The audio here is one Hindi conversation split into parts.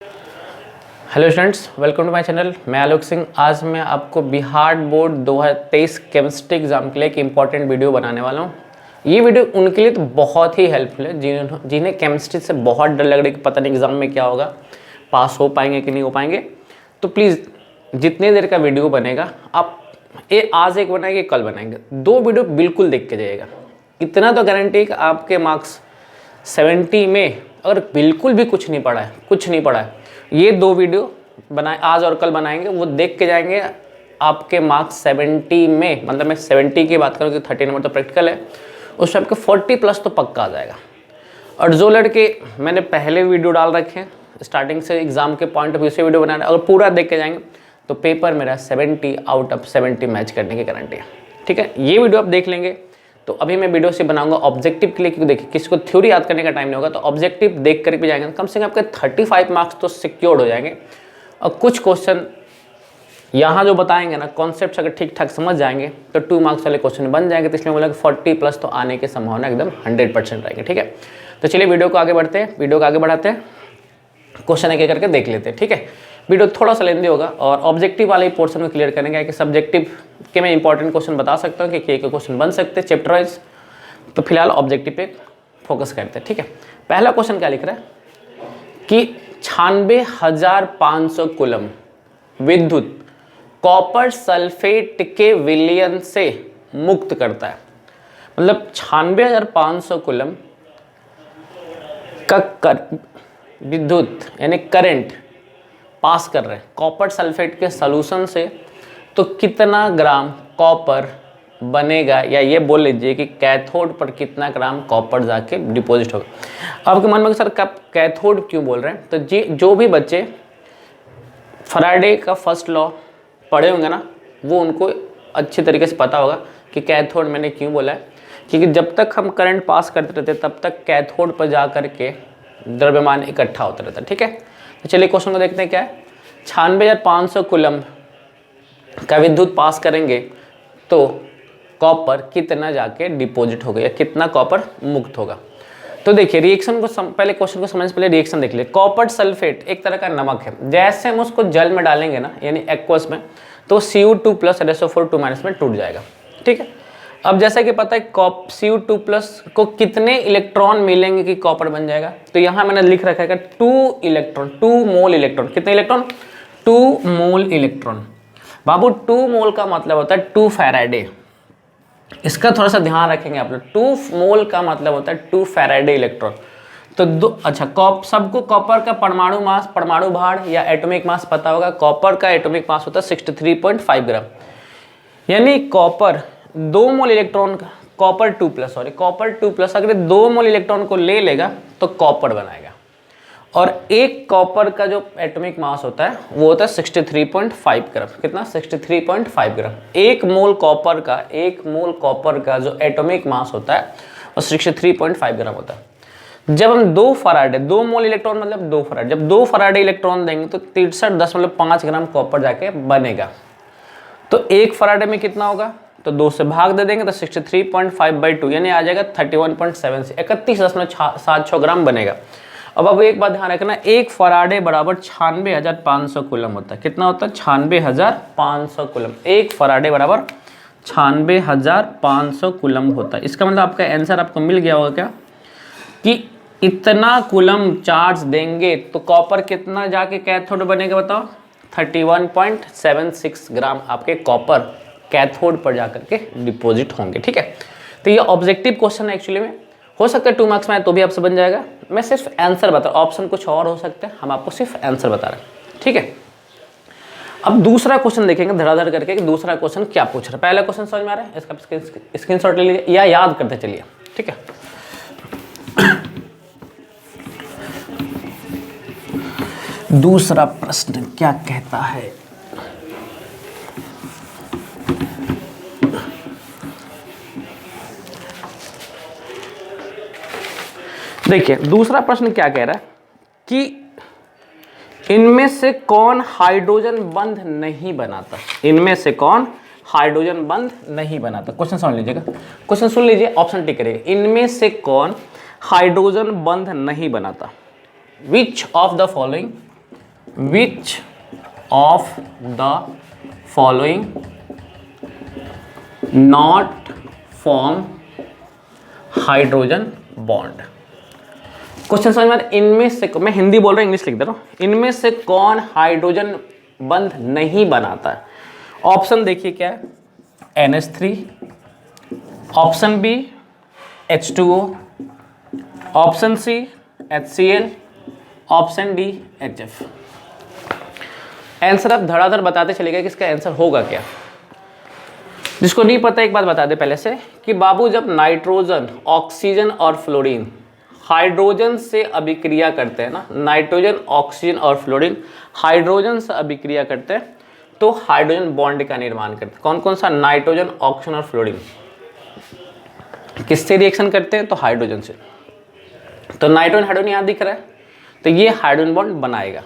Hello students, welcome to my channel. मैं आलोक सिंह। आज मैं आपको बिहार बोर्ड 2023 केमिस्ट्री एग्जाम के लिए एक इम्पॉर्टेंट वीडियो बनाने वाला हूँ। ये वीडियो उनके लिए तो बहुत ही हेल्पफुल है जिन्हें केमिस्ट्री से बहुत डर लग रहा है कि पता नहीं एग्जाम में क्या होगा, पास हो पाएंगे कि नहीं हो पाएंगे। तो प्लीज़ जितने देर का वीडियो बनेगा आप आज एक बनाएंगे, कल बनाएंगे, 2 वीडियो बिल्कुल देख के जाइएगा। इतना तो गारंटी है कि आपके मार्क्स 70 में अगर बिल्कुल भी कुछ नहीं पड़ा है, ये 2 वीडियो बनाए आज और कल बनाएंगे, वो देख के जाएंगे, आपके मार्क्स 70 में, मतलब मैं 70 की बात करूँ कि 30 नंबर तो प्रैक्टिकल है, उस टाइप के 40 प्लस तो पक्का आ जाएगा। और जो लड़के मैंने पहले वीडियो डाल रखे हैं, स्टार्टिंग से एग्जाम के पॉइंट ऑफ व्यू से वीडियो बना रहे हैं, अगर पूरा देख के जाएंगे तो पेपर मेरा 70 आउट ऑफ 70 मैच करने की गारंटी है। ठीक है, ये वीडियो आप देख लेंगे। तो अभी मैं वीडियो से बनाऊंगा ऑब्जेक्टिव के लिए, क्योंकि देखिए किसी को थ्योरी याद करने का टाइम नहीं होगा, तो ऑब्जेक्टिव देख कर भी जाएंगे, कम से कम आपके 35 मार्क्स तो सिक्योर्ड हो जाएंगे। और कुछ क्वेश्चन यहाँ जो बताएंगे ना, कॉन्सेप्ट अगर ठीक ठाक समझ जाएंगे तो 2 मार्क्स वाले क्वेश्चन बन जाएंगे। तो इसलिए बोला कि 40 प्लस तो आने की संभावना एकदम 100% रहेगी। ठीक है, तो चलिए वीडियो को आगे बढ़ाते हैं, क्वेश्चन एक करके देख लेते हैं। ठीक है, वीडियो थोड़ा सा लेंदी होगा और ऑब्जेक्टिव वाले पोर्शन में क्लियर करेंगे कि सब्जेक्टिव के मैं इंपॉर्टेंट क्वेश्चन बता सकता हूँ कि क्वेश्चन बन सकते हैं चैप्टर वाइज। तो फिलहाल ऑब्जेक्टिव पे फोकस करते हैं। ठीक है, पहला क्वेश्चन क्या लिख रहा है कि 96,500 कूलम विद्युत कॉपर सल्फेट के विलयन से मुक्त करता है। मतलब 96,500 कूलम का विद्युत यानी करंट पास कर रहे हैं कॉपर सल्फेट के सॉल्यूशन से, तो कितना ग्राम कॉपर बनेगा, या ये बोल लीजिए कि कैथोड पर कितना ग्राम कॉपर जाके डिपॉजिट होगा। आपके मन में सर कब कैथोड क्यों बोल रहे हैं, तो जी जो भी बच्चे फैराडे का फर्स्ट लॉ पढ़े होंगे ना, वो उनको अच्छी तरीके से पता होगा कि कैथोड मैंने क्यों बोला है, क्योंकि जब तक हम करंट पास करते रहते तब तक कैथोड पर जा करके द्रव्यमान इकट्ठा होता रहता है। ठीक है, तो चलिए क्वेश्चन को देखते हैं क्या है। 96,500 कूलम का विद्युत पास करेंगे तो कॉपर कितना जाके डिपॉजिट होगा, या कितना कॉपर मुक्त होगा। तो देखिए रिएक्शन को पहले क्वेश्चन को समझने से पहले रिएक्शन देख लिए। कॉपर सल्फेट एक तरह का नमक है, जैसे हम उसको जल में डालेंगे ना, यानी एक्वस में, तो Cu2 प्लस SO4 2- में टूट जाएगा। ठीक है, अब जैसा कि पता है Cu2 प्लस को कितने इलेक्ट्रॉन मिलेंगे कि कॉपर बन जाएगा, तो यहाँ मैंने लिख रखा है 2 मोल इलेक्ट्रॉन। कितने इलेक्ट्रॉन? 2 mole electron. बाबू 2 मोल का मतलब होता है 2 फैराडे, इसका थोड़ा सा ध्यान रखेंगे आप लोग। 2 मोल का मतलब होता है 2 फैराडे इलेक्ट्रॉन। तो सबको कॉपर का परमाणु मास, परमाणु भार या एटॉमिक मास पता होगा। कॉपर का एटॉमिक मास होता है 63.5 ग्राम, यानी कॉपर 2 मोल इलेक्ट्रॉन का, कॉपर 2 प्लस अगर 2 मोल इलेक्ट्रॉन को ले लेगा तो कॉपर बनाएगा। और एक कॉपर का जो एटॉमिक मास होता है वो होता है 63.5 ग्राम। कितना? 63.5 ग्राम। एक मोल कॉपर का जो एटॉमिक मास होता है वो 63.5 ग्राम होता है। जब हम 2 मोल इलेक्ट्रॉन मतलब 2 फराड, जब 2 फराडे इलेक्ट्रॉन देंगे तो 63.5 ग्राम कॉपर जाके बनेगा। तो एक फराडे में कितना होगा, तो 2 से भाग दे देंगे तो 63.5/2 यानी आ जाएगा 31.7 31.76 ग्राम बनेगा। अब एक बात ध्यान रखना, एक फराडे बराबर 96,500 कूलम होता है। कितना होता है? 96,500 कूलम। एक फराडे बराबर 96,500 कूलम होता है। इसका मतलब आपका आंसर आपको मिल गया होगा क्या, कि इतना कूलम चार्ज देंगे तो कॉपर कितना जाके कैथोड बनेगा, बताओ? 31.76 ग्राम आपके कॉपर कैथोड पर जाकर के डिपॉजिट होंगे। ठीक है, तो ये ऑब्जेक्टिव क्वेश्चन है एक्चुअली में, हो सकता है 2 मार्क्स में आए तो भी आपसे बन जाएगा। मैं सिर्फ आंसर बता रहा हूँ, ऑप्शन कुछ और हो सकते हैं, हम आपको सिर्फ आंसर बता रहे हैं। ठीक है, अब दूसरा क्वेश्चन देखेंगे धड़ाधड़ करके कि दूसरा क्वेश्चन क्या पूछ रहा है। पहला क्वेश्चन समझ में आ रहा है, इसका स्क्रीनशॉट ले लीजिए या याद करते चलिए। ठीक है, दूसरा प्रश्न क्या कहता है, देखिए दूसरा प्रश्न क्या कह रहा है कि इनमें से कौन हाइड्रोजन बंध नहीं बनाता। इनमें से कौन हाइड्रोजन बंध नहीं बनाता। क्वेश्चन सुन लीजिएगा, क्वेश्चन सुन लीजिए, ऑप्शन टिक करिएगा। इनमें से कौन हाइड्रोजन बंध नहीं बनाता। विच of the following which of the following not form hydrogen bond. Question समझ में, इनमें से, मैं हिंदी बोल रहा हूँ इंग्लिश लिख दे रहा हूँ, इनमें से कौन हाइड्रोजन बंध नहीं बनाता है? ऑप्शन देखिए क्या है, NH3, option B H2O, option C HCl, option D HF। Answer आप धड़ाधड़ बताते चलेगा कि इसका आंसर होगा क्या। जिसको नहीं पता एक बात बता दे पहले से कि बाबू, जब नाइट्रोजन, ऑक्सीजन और फ्लोरीन हाइड्रोजन से अभिक्रिया करते हैं ना, नाइट्रोजन, ऑक्सीजन और फ्लोरीन हाइड्रोजन से अभिक्रिया करते हैं तो हाइड्रोजन बॉन्ड का निर्माण करते हैं। कौन कौन सा? नाइट्रोजन, ऑक्सीजन और फ्लोरीन। किससे रिएक्शन करते हैं? तो हाइड्रोजन से। तो नाइट्रोजन हाइड्रोजन यहाँ दिख रहा है तो ये हाइड्रोजन बॉन्ड बनाएगा।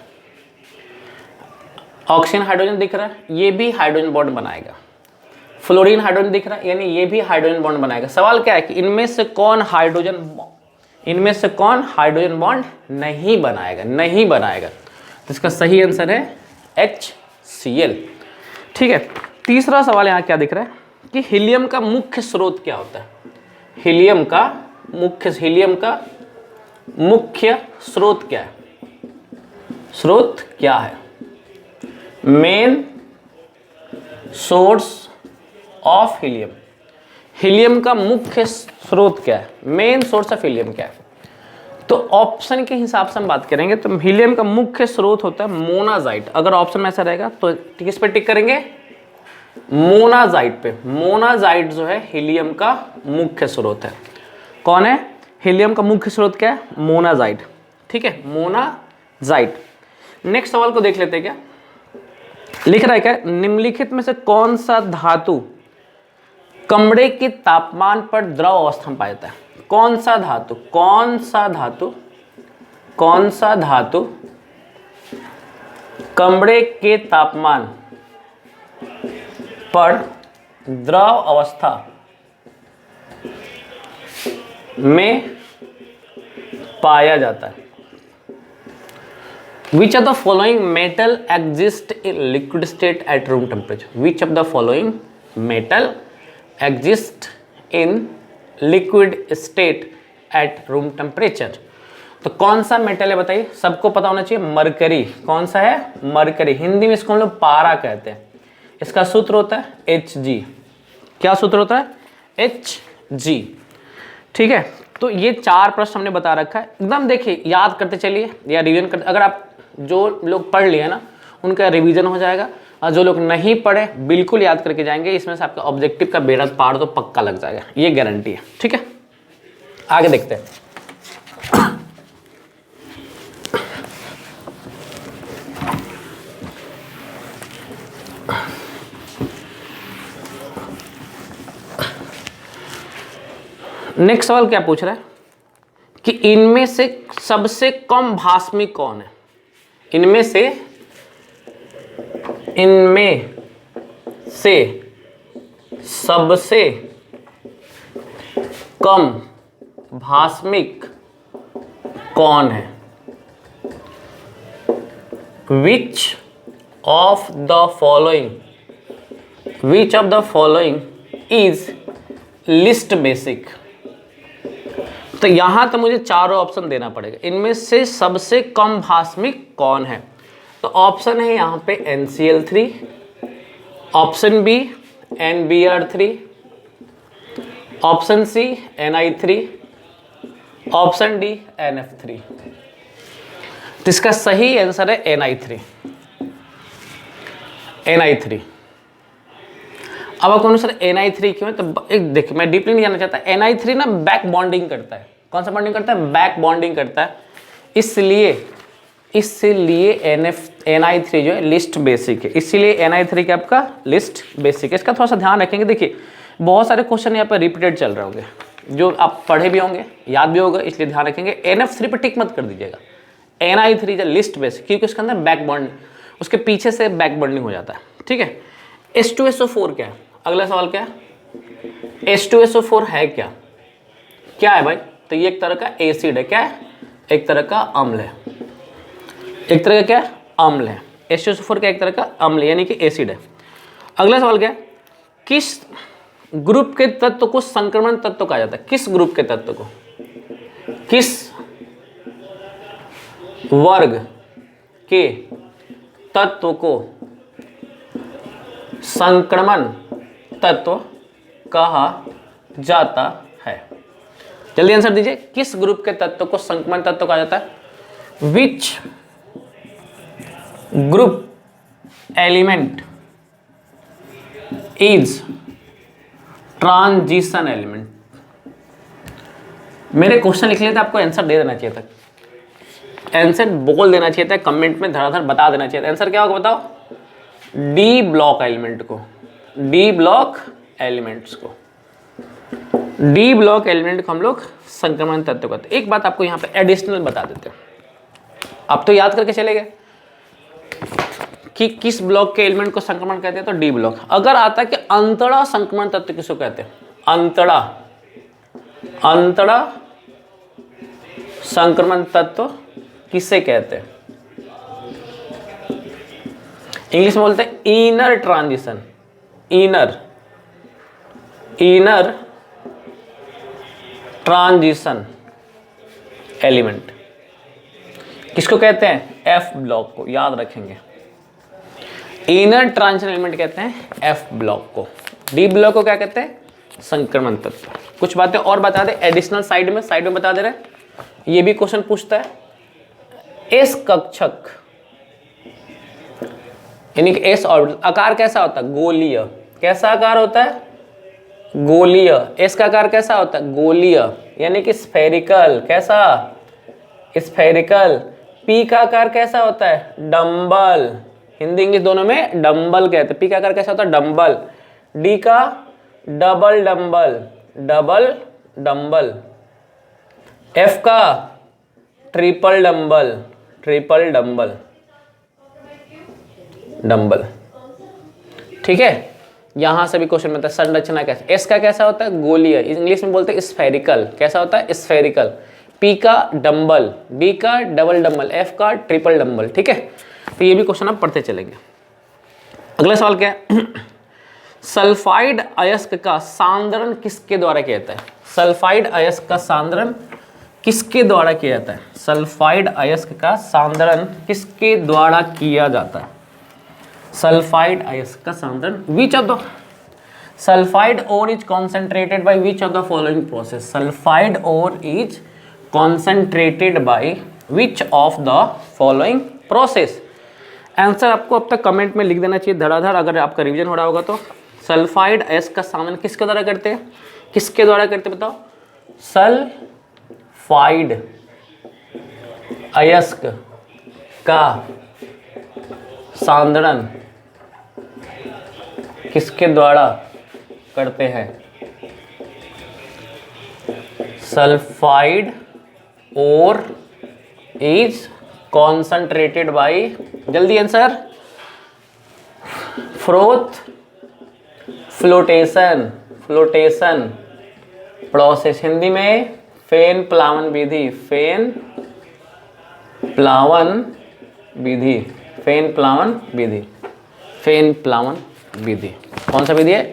ऑक्सीजन हाइड्रोजन दिख रहा है, ये भी हाइड्रोजन बॉन्ड बनाएगा। फ्लोरीन हाइड्रोजन दिख रहा है, यानी ये भी हाइड्रोजन बॉन्ड बनाएगा। सवाल क्या है कि इनमें से कौन हाइड्रोजन बॉन्ड नहीं बनाएगा? नहीं बनाएगा। तो इसका सही आंसर है HCl। ठीक है, तीसरा सवाल यहाँ क्या दिख रहा है कि हीलियम का मुख्य स्रोत क्या होता है? हीलियम का मुख्य स्रोत क्या है? स्रोत क्या है? Main source of helium. Helium का मुख्य स्रोत क्या है? मेन सोर्स ऑफ हीलियम क्या है? तो ऑप्शन के हिसाब से हम बात करेंगे तो हीलियम का मुख्य स्रोत होता है मोनाजाइट। अगर ऑप्शन में ऐसा रहेगा तो किस पे टिक करेंगे? मोनाजाइट पे। मोनाजाइट जो है हीलियम का मुख्य स्रोत है। कौन है? हीलियम का मुख्य स्रोत क्या है? मोनाजाइट। ठीक है, मोनाजाइट। नेक्स्ट सवाल को देख लेते हैं। क्या लिख रहा है? क्या निम्नलिखित में से कौन सा धातु कमरे के तापमान पर द्रव अवस्था में पाया जाता है? कौन सा धातु कमरे के तापमान पर द्रव अवस्था में पाया जाता है? Which of the following metal exist in liquid state at room temperature? Which of the following metal exist in liquid state at room temperature? तो कौन सा मेटल है बताइए? सबको पता होना चाहिए, मरकरी। कौन सा है? मरकरी। हिंदी में इसको हम लोग पारा कहते हैं। इसका सूत्र होता है Hg। क्या सूत्र होता है? Hg। ठीक है, तो ये 4 प्रश्न हमने बता रखा है। एकदम देखिए, याद करते चलिए या रिवीजन करते। अगर आप जो लोग पढ़ लिए ना उनका रिवीजन हो जाएगा, और जो लोग नहीं पढ़े बिल्कुल याद करके जाएंगे। इसमें से आपका ऑब्जेक्टिव का बेड़ा पार तो पक्का लग जाएगा, ये गारंटी है। ठीक है, आगे देखते हैं। नेक्स्ट सवाल क्या पूछ रहा है कि इनमें से सबसे कम भास्मिक कौन है? इनमें से सबसे कम भास्मिक कौन है? Which of the following is least basic? तो यहां तो मुझे चारों ऑप्शन देना पड़ेगा। इनमें से सबसे कम भास्मिक कौन है? तो ऑप्शन है यहां पे NCl3, option B NBr3, option C Ni3, option D NF3। तो इसका सही आंसर है Ni3। अब आप कौन सर Ni3 क्यों है? तो एक देखिए, मैं डीपली नहीं जानना चाहता। Ni3 ना बैक बॉन्डिंग करता है। कौन सा बॉन्डिंग करता है? बैक बॉन्डिंग करता है। इसलिए Ni3 जो है लिस्ट बेसिक है। इसीलिए Ni3 क्या आपका लिस्ट बेसिक है। इसका थोड़ा सा ध्यान रखेंगे। देखिए बहुत सारे क्वेश्चन यहाँ पर रिपीटेड चल रहे होंगे, जो आप पढ़े भी होंगे, याद भी होगा, इसलिए ध्यान रखेंगे। NF3 पर टिक मत कर दीजिएगा। Ni3 जो लिस्ट बेसिक, क्योंकि उसके अंदर बैक बॉन्ड, उसके पीछे से बैक बॉन्डिंग हो जाता है। ठीक है, H2SO4 क्या है? अगला सवाल क्या है? H2SO4 है क्या? क्या है भाई? तो ये एक तरह का एसिड है। क्या है? एक तरह का अम्ल है। एक तरह का क्या है? अम्ल है। H2SO4 का एक तरह का अम्ल यानी कि एसिड है। अगला सवाल क्या है, किस ग्रुप के तत्व को संक्रमण तत्व कहा जाता है? किस ग्रुप के तत्व को, किस वर्ग के तत्व को संक्रमण तत्व कहा जाता है? जल्दी आंसर दीजिए, किस ग्रुप के तत्व को संक्रमण तत्व कहा जाता है? Which group element is transition element? मेरे क्वेश्चन लिख लेते आपको आंसर दे देना चाहिए था, आंसर बोल देना चाहिए था, कमेंट में धड़ाधड़ बता देना चाहिए था। आंसर क्या होगा बताओ? डी ब्लॉक एलिमेंट को, डी ब्लॉक एलिमेंट्स को, डी ब्लॉक एलिमेंट को हम लोग संक्रमण तत्व कहते हैं। एक बात आपको यहाँ पे एडिशनल बता देते हैं, आप तो याद करके चले गए कि किस ब्लॉक के एलिमेंट को संक्रमण कहते हैं, तो डी ब्लॉक। अगर आता है कि अंतड़ा संक्रमण तत्व किसको कहते हैं? अंतड़ा, अंतड़ा संक्रमण तत्व किसे कहते हैं? इंग्लिश में बोलते हैं inner transition, inner, inner transition element किसको कहते हैं? एफ ब्लॉक को, याद रखेंगे। इनर ट्रांजिशन एलिमेंट कहते हैं एफ ब्लॉक को। डी ब्लॉक को क्या कहते हैं? संक्रमण तत्व। कुछ बातें और बता दे एडिशनल, साइड में बता दे रहे हैं। ये भी क्वेश्चन पूछता है, एस कक्षक यानी कि एस ऑर्बिटल आकार कैसा होता है? गोलीय। कैसा आकार होता है? गोलीय। एस का आकार कैसा होता है? गोलीय यानी कि स्फेरिकल। कैसा? स्फेरिकल। पी का आकार कैसा होता है? डंबल। हिंदी इंग्लिश दोनों में डंबल कहते हैं। पी का आकार कैसा होता है? डंबल। डी का double dumbbell, double dumbbell. F का triple dumbbell, triple dumbbell, dumbbell. ठीक है, यहां से भी क्वेश्चन में संरचना कैसे? एस का कैसा होता है? गोलीय, इंग्लिश में बोलते हैं स्फेरिकल। कैसा होता है? स्फेरिकल। पी का डंबल, डी का डबल डंबल, एफ का ट्रिपल डंबल। ठीक है, तो ये भी क्वेश्चन आप पढ़ते चलेंगे। अगला सवाल क्या है? सल्फाइड अयस्क का सांद्रण किसके द्वारा किया जाता है? सल्फाइड अयस्क का सांद्रण किसके द्वारा किया जाता है? सल्फाइड अयस्क का सांद्रण किसके द्वारा किया जाता है? सल्फाइड अयस्क का सांद्रण which of the sulphide ore is concentrated by which of the following process? Sulphide ore is concentrated by which of the following process? Answer आपको अब तक कमेंट में लिख देना चाहिए धड़ाधड़, अगर आपका रिवीजन हो रहा होगा तो। सल्फाइड अयस्क का सांद्रण किसके द्वारा करते हैं? किसके द्वारा करते हैं बताओ? सल्फाइड अयस्क का सांद्रण किसके द्वारा करते हैं? सल्फाइड और इज कॉन्सेंट्रेटेड बाय, जल्दी answer, flotation, flotation process. Hindi में फेन प्लावन विधि, फेन प्लावन विधि, फेन प्लावन विधि, फेन प्लावन विधि। कौन सा विधि है?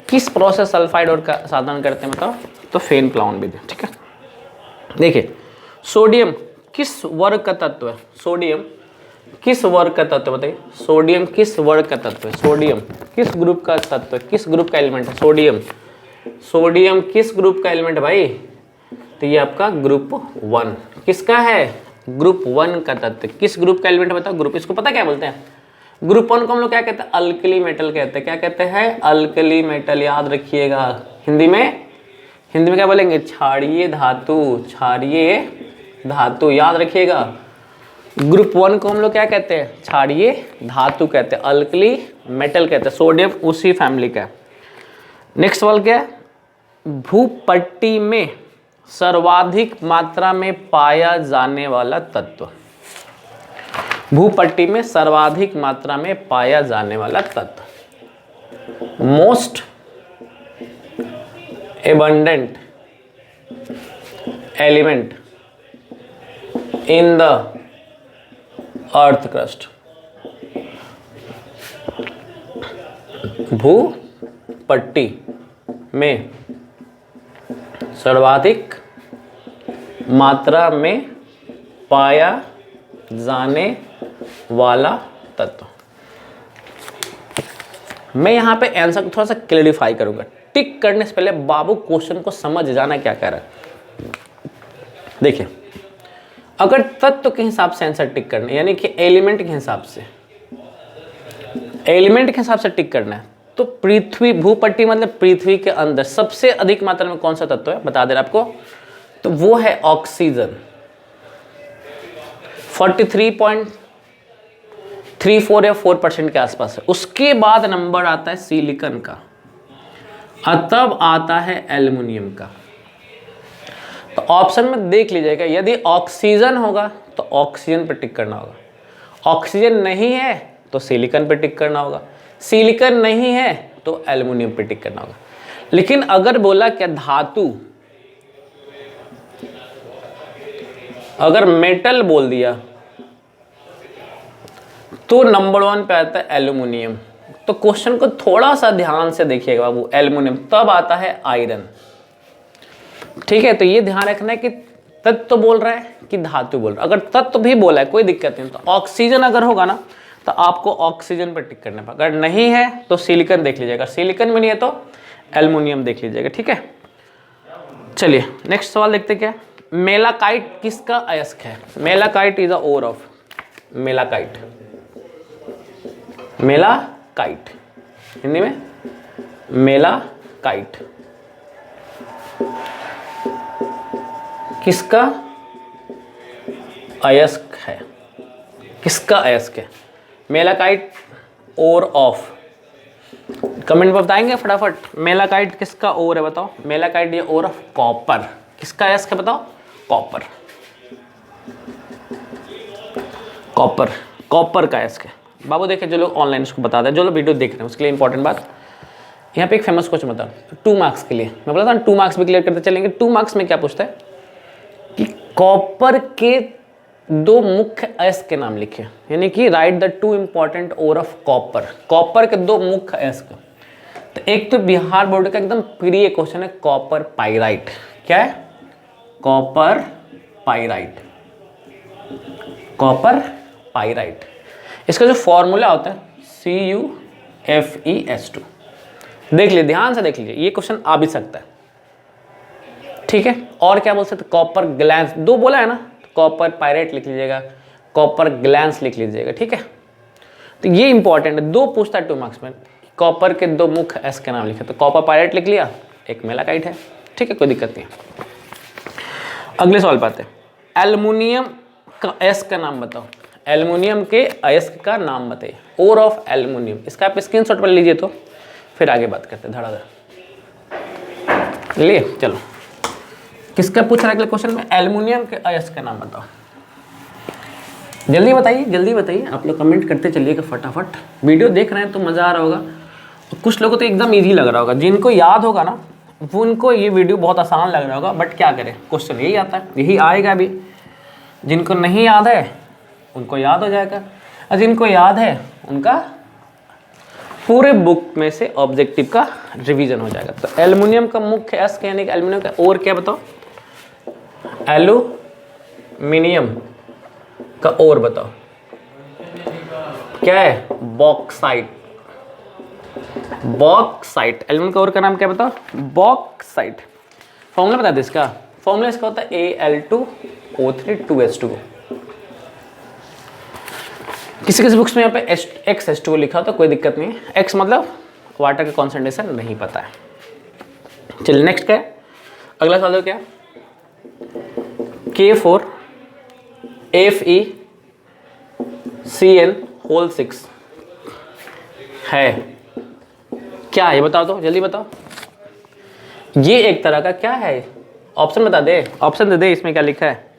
किस प्रोसेस सल्फाइड और का साधन करते हैं बताओ? तो फेन प्लावन विधि। ठीक है, देखिए सोडियम किस वर्ग का तत्व है? सोडियम किस वर्ग का तत्व बताइए? सोडियम किस वर्ग का तत्व है? सोडियम किस ग्रुप का तत्व है? किस ग्रुप का एलिमेंट है सोडियम? सोडियम किस ग्रुप का एलिमेंट है भाई? तो ये आपका ग्रुप 1। किसका है? ग्रुप 1 का तत्व। किस ग्रुप का एलिमेंट बताओ? ग्रुप, इसको पता क्या बोलते हैं? ग्रुप 1 को हम लोग क्या कहते हैं? अल्कली मेटल कहते हैं। क्या कहते हैं? Alkali metal. याद रखिएगा, हिंदी में क्या बोलेंगे? क्षारीय धातु, क्षारीय धातु। याद रखिएगा, ग्रुप 1 को हम लोग क्या कहते हैं? क्षारीय धातु कहते हैं, अल्कली मेटल कहते हैं। सोडियम उसी फैमिली का है। नेक्स्ट सवाल क्या है? भूपट्टी में सर्वाधिक मात्रा में पाया जाने वाला तत्व। भूपट्टी में सर्वाधिक मात्रा में पाया जाने वाला तत्व। Most abundant element in the earth crust, भू पट्टी में सर्वाधिक मात्रा में पाया जाने वाला तत्व। मैं यहां पे आंसर को थोड़ा सा क्लैरिफाई करूंगा। टिक करने से पहले बाबू क्वेश्चन को समझ जाना क्या कह रहा है। देखिए, अगर तत्व के हिसाब से आंसर टिक करना है, यानी कि एलिमेंट के हिसाब से, एलिमेंट के हिसाब से टिक करना है, तो पृथ्वी, भूपट्टी मतलब पृथ्वी के अंदर सबसे अधिक मात्रा में कौन सा तत्व है बता दे रहा आपको, तो वो है ऑक्सीजन। 43.34 या 4% के आसपास है। उसके बाद नंबर आता है सिलिकॉन का, और तब आता है एल्युमिनियम का। तो ऑप्शन में देख लीजिएगा, यदि ऑक्सीजन होगा तो ऑक्सीजन पर टिक करना होगा, ऑक्सीजन नहीं है तो सिलिकॉन पर टिक करना होगा, सिलिकॉन नहीं है तो एल्युमिनियम पर टिक करना होगा। लेकिन अगर बोला क्या धातु, अगर मेटल बोल दिया तो नंबर 1 पे आता है एल्युमिनियम। तो क्वेश्चन को थोड़ा सा ध्यान से देखिएगा बाबू, एल्युमिनियम, तब आता है आयरन। ठीक है, तो ये ध्यान रखना है कि तत्व बोल रहा है कि धातु बोल रहा है। अगर तत्व भी बोला है कोई दिक्कत नहीं, तो ऑक्सीजन अगर होगा ना तो आपको ऑक्सीजन पर टिक करना पड़ेगा। अगर नहीं है तो सिलिकॉन देख लीजिएगा, सिलिकॉन में नहीं है तो एल्युमिनियम देख लीजिएगा। ठीक है, चलिए नेक्स्ट सवाल देखते क्या। मेलाकाइट किसका अयस्क है? Malachite is the ore of, malachite, malachite Hindi में मेलाकाइट किसका अयस्क है? किसका अयस्क है मेलाकाइट? ओर ऑफ, कमेंट में बताएंगे फटाफट, मेलाकाइट किसका ओर है बताओ। मेलाकाइट ये ओर ऑफ कॉपर, किसका अयस्क है बताओ? कॉपर, कॉपर, कॉपर का अयस्क है बाबू। देखिए, जो लोग ऑनलाइन उसको बता दें, जो लोग वीडियो देख रहे हैं उसके लिए इंपॉर्टेंट बात, यहाँ पे एक फेमस क्वेश्चन बताओ 2 मार्क्स के लिए। मैं बोला था 2 मार्क्स भी क्लियर करते चलेंगे। 2 मार्क्स में क्या पूछता है कि कॉपर के 2 मुख्य अयस्क के नाम लिखे, यानी कि write the 2 important ore of copper. Copper के 2 मुख्य अयस्क, तो एक तो बिहार बोर्ड का एकदम प्रिय क्वेश्चन है कॉपर पाइराइट। क्या है? Copper pyrite, copper pyrite. इसका जो फॉर्मूला होता है CuFeS2, देख लीजिए, ध्यान से देख लीजिए, ये क्वेश्चन आ भी सकता है। ठीक है, और क्या बोल सकते? कॉपर ग्लैंस, 2 बोला है ना, तो कॉपर पाइराइट लिख लीजिएगा, कॉपर ग्लैंस लिख लीजिएगा। ठीक है, तो ये इंपॉर्टेंट है, 2 पूछता है 2 मार्क्स में। कॉपर के 2 मुख्य अयस्क के नाम लिखे, तो कॉपर पाइराइट लिख लिया, एक मेलाकाइट है। ठीक है, कोई दिक्कत नहीं है। अगले सवाल पाते हैं, एल्युमिनियम का अयस्क का नाम बताओ। एल्युमिनियम के अयस्क का नाम बताइए, ओर ऑफ एल्युमिनियम। इसका आप स्क्रीनशॉट पर लीजिए, तो फिर आगे बात करते हैं धड़ाधड़। लिए चलो, किसका पूछ रहा है अगले क्वेश्चन में? एल्युमिनियम के अयस्क का नाम बताओ। जल्दी बताइए, जल्दी बताइए, आप लोग कमेंट करते चलिएगा फटाफट। वीडियो देख रहे हैं तो मज़ा आ रहा होगा, कुछ लोगों को तो एकदम ईजी लग रहा होगा, जिनको याद होगा ना वो उनको ये वीडियो बहुत आसान लग रहा होगा। बट क्या करें, क्वेश्चन यही आता है, यही आएगा भी। जिनको नहीं याद है उनको याद हो जाएगा, और जिनको याद है उनका पूरे बुक में से ऑब्जेक्टिव का रिवीजन हो जाएगा। तो एल्युमिनियम का मुख्य अयस्क यानी कि एल्युमिनियम का और क्या बताओ? एल्युमिनियम का और बताओ क्या है? Bauxite, bauxite. एल्युमिनियम का और का नाम क्या बताओ? बॉक्साइट। फॉर्मूला बता दे इसका, फॉर्मूला इसका होता है Al2O3 2H2O। किसी किसी बुक्स में यहाँ पे XH2O लिखा होता है, कोई दिक्कत नहीं है। X मतलब वाटर का कॉन्सेंट्रेशन नहीं पता है। चलिए नेक्स्ट क्या है, अगला सवाल हो क्या? K4FeCN6 है क्या है? ये बताओ तो, जल्दी बताओ। ये एक तरह का क्या है? ऑप्शन बता दे, ऑप्शन दे दे, इसमें क्या लिखा है?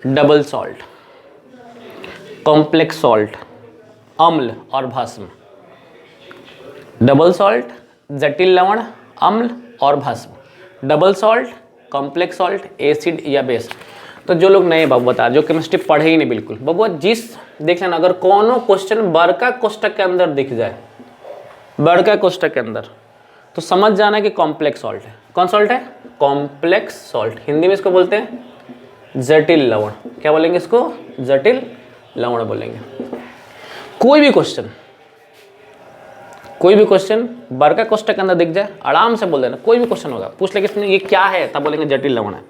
डबल सॉल्ट, कॉम्प्लेक्स सॉल्ट, अम्ल और भस्म। डबल सॉल्ट, जटिल लवण, अम्ल और भस्म। Double salt, complex salt, acid या बेस। तो जो लोग नए बाबू बता, जो केमिस्ट्री पढ़े ही नहीं बिल्कुल, बाबू जिस देख लेना, अगर कोनो क्वेश्चन बड़का कोष्टक के अंदर दिख जाए, बड़का कोष्टक के अंदर, तो समझ जाना कि कॉम्प्लेक्स सॉल्ट है। कौन सॉल्ट है? Complex salt. हिंदी में इसको बोलते हैं जटिल लवण। क्या बोलेंगे इसको? जटिल लवण बोलेंगे। कोई भी क्वेश्चन बड़का कोष्टक के अंदर दिख जाए, आराम से बोल देना। कोई भी क्वेश्चन होगा, पूछ ले किसने ये क्या है, तब बोलेंगे जटिल लवण है,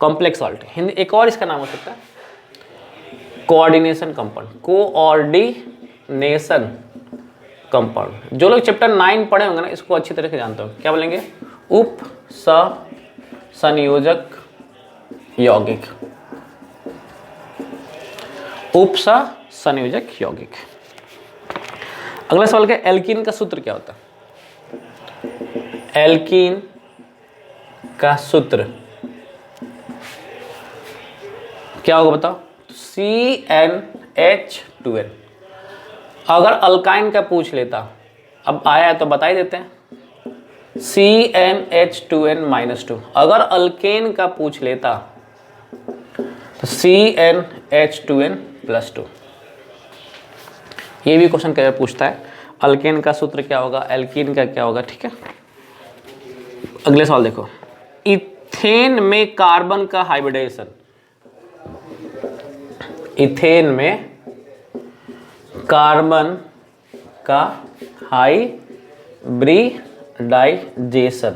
कॉम्प्लेक्स सॉल्ट। हिंदी एक और इसका नाम हो सकता है कोऑर्डिनेशन कंपाउंड, कोऑर्डिनेशन कंपाउंड। जो लोग चैप्टर 9 पढ़े होंगे ना, इसको अच्छी तरह से जानते हो। क्या बोलेंगे? उप संयोजक यौगिक, उप संयोजक यौगिक। अगला सवाल क्या? एल्कीन का सूत्र क्या होता है? एल्कीन का सूत्र क्या होगा बताओ? CnH2n। अगर अल्काइन का पूछ लेता, अब आया है तो बता ही देते हैं, CnH2n-2। अगर अल्केन का पूछ लेता तो CnH2n+2। ये भी क्वेश्चन कई बार पूछता है, अल्केन का सूत्र क्या होगा, एल्कीन का क्या होगा, ठीक है। अगले सवाल देखो, इथेन में कार्बन का हाइब्रिडाइजेशन, इथेन में कार्बन का हाइब्रिडाइजेशन,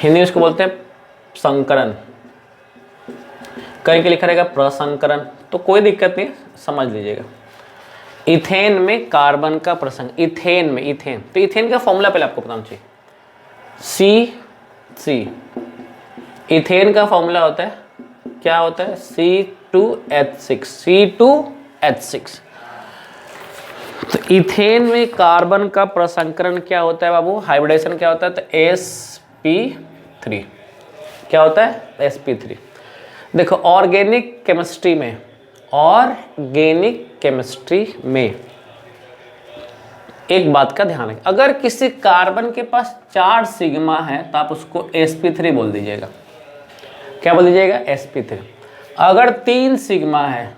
हिंदी में इसको बोलते हैं संकरण, कहीं के लिखा रहेगा प्रसंकरण, तो कोई दिक्कत नहीं, समझ लीजिएगा। इथेन में कार्बन का प्रसंग, इथेन में, इथेन, तो इथेन का फॉर्मूला पहले आपको बताना चाहिए, सी। इथेन का फॉर्मूला होता है, क्या होता है? C2H6। तो इथेन में कार्बन का प्रसंकरण क्या होता है बाबू? हाइब्रिडाइजेशन क्या होता है? तो sp3। क्या होता है? sp3। देखो ऑर्गेनिक केमिस्ट्री में एक बात का ध्यान रखें, अगर किसी कार्बन के पास 4 सिग्मा है तो आप उसको sp3 बोल दीजिएगा। क्या बोल दीजिएगा? sp3। अगर 3 सिग्मा है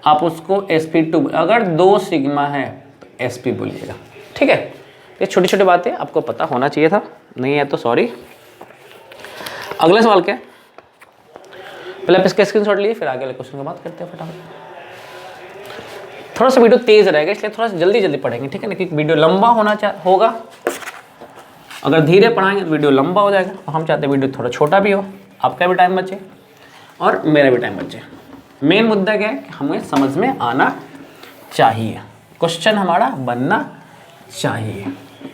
आप उसको sp2, अगर 2 सिग्मा है तो sp बोलिएगा, ठीक है। ये छोटी छोटी बातें आपको पता होना चाहिए था, नहीं है तो सॉरी। अगला सवाल क्या है? पहले आप इसका स्क्रीनशॉट लिए, फिर आगे वाले क्वेश्चन की बात करते हैं फटाफट। थोड़ा सा वीडियो तेज रहेगा, इसलिए थोड़ा सा जल्दी पढ़ेंगे, ठीक है ना, क्योंकि वीडियो लंबा होगा। अगर धीरे पढ़ाएंगे तो वीडियो लंबा हो जाएगा, और हम चाहते हैं वीडियो थोड़ा छोटा भी हो, आपका भी टाइम बचे और मेरा भी टाइम बचे। मेन मुद्दा क्या है कि हमें समझ में आना चाहिए, क्वेश्चन हमारा बनना चाहिए,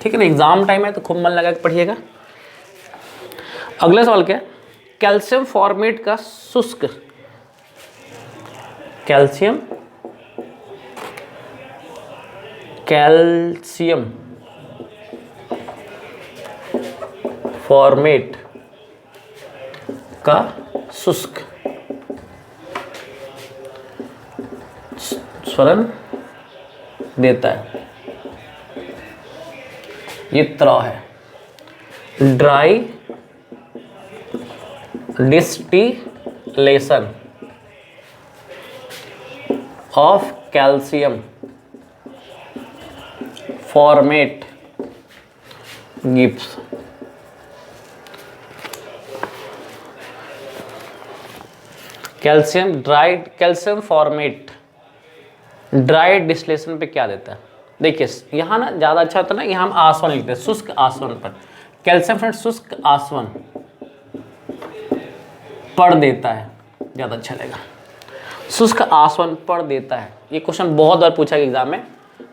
ठीक है ना। एग्जाम टाइम है तो खूब मन लगा के पढ़िएगा। अगला सवाल क्या है? कैल्शियम फॉर्मेट का शुष्क, कैल्शियम फॉर्मेट का शुष्क स्वरण देता है, ये तरह है, dry distillation of calcium formate gives. Calcium formate dry distillation पे क्या देता है? देखिए यहाँ ना ज़्यादा अच्छा होता है ना, यहाँ हम आसवन लिखते हैं, शुष्क आसवन पर। कैल्शियम फ्रेंड शुष्क आसवन पर देता है, ज़्यादा अच्छा लगेगा, शुष्क आसवन पर देता है। ये क्वेश्चन बहुत बार पूछा गया एग्जाम में,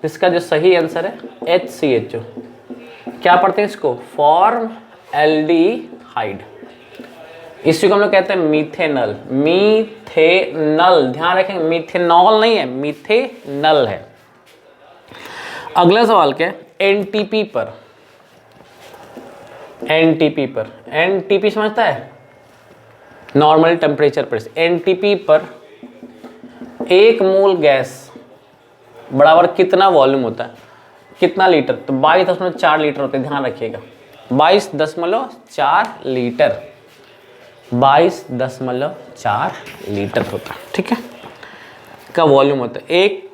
जिसका जो सही आंसर है HCHO। क्या पढ़ते हैं इसको? Form aldehyde. इसी को हम लोग कहते हैं मीथेनल। ध्यान रखेंगे, मीथेनॉल नहीं है, मीथेनल है। अगला सवाल क्या है? एनटीपी पर एनटीपी समझता है? नॉर्मल टेम्परेचर पर। एनटीपी पर 1 मोल गैस बराबर कितना वॉल्यूम होता है, कितना लीटर? तो 22.4 लीटर होते हैं, ध्यान रखिएगा, 22.4 लीटर। 22.4 लीटर होता है, ठीक है, का वॉल्यूम होता है। एक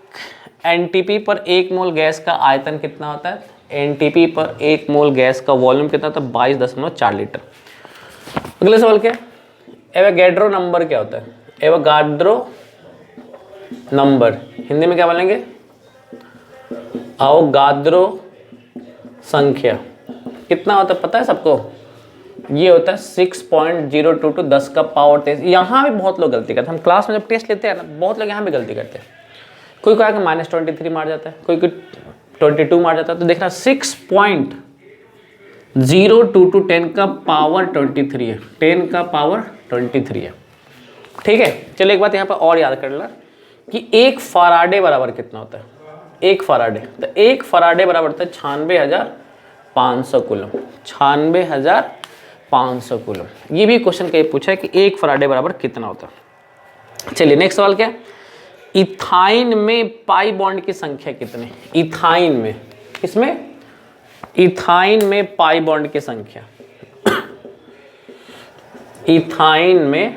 एनटीपी पर 1 मोल गैस का आयतन कितना होता है? एनटीपी पर 1 मोल गैस का वॉल्यूम कितना होता है? 22.4 लीटर। अगले सवाल क्या है? एवोगैड्रो नंबर क्या होता है? एवोगाड्रो नंबर हिंदी में क्या बोलेंगे? अवोगाद्रो संख्या कितना होता है पता है सबको? ये होता है 6.02 to 10 का पावर 23। यहाँ भी बहुत लोग गलती करते हैं। हम क्लास में जब टेस्ट लेते हैं ना, बहुत लोग यहाँ भी गलती करते हैं। कोई कहा कि -23 मार जाता है, कोई 22 मार जाता है। तो देखना 6.02 to 10 का पावर 23 है, 10 का पावर 23 है, ठीक है। चलो एक बात यहाँ पर और याद कर लेना कि 1 फराडे बराबर कितना होता है? 1 फराडे, तो 1 फराडे बराबर होता है 96,500 कूलम। 96,500 कूलम। ये भी क्वेश्चन कहीं पूछा है कि 1 फराडे बराबर कितना होता है। चलिए नेक्स्ट सवाल क्या है? इथाइन में पाई बॉन्ड की संख्या कितनी? इथाइन में, किसमें? इथाइन में पाई बॉन्ड की संख्या। इथाइन में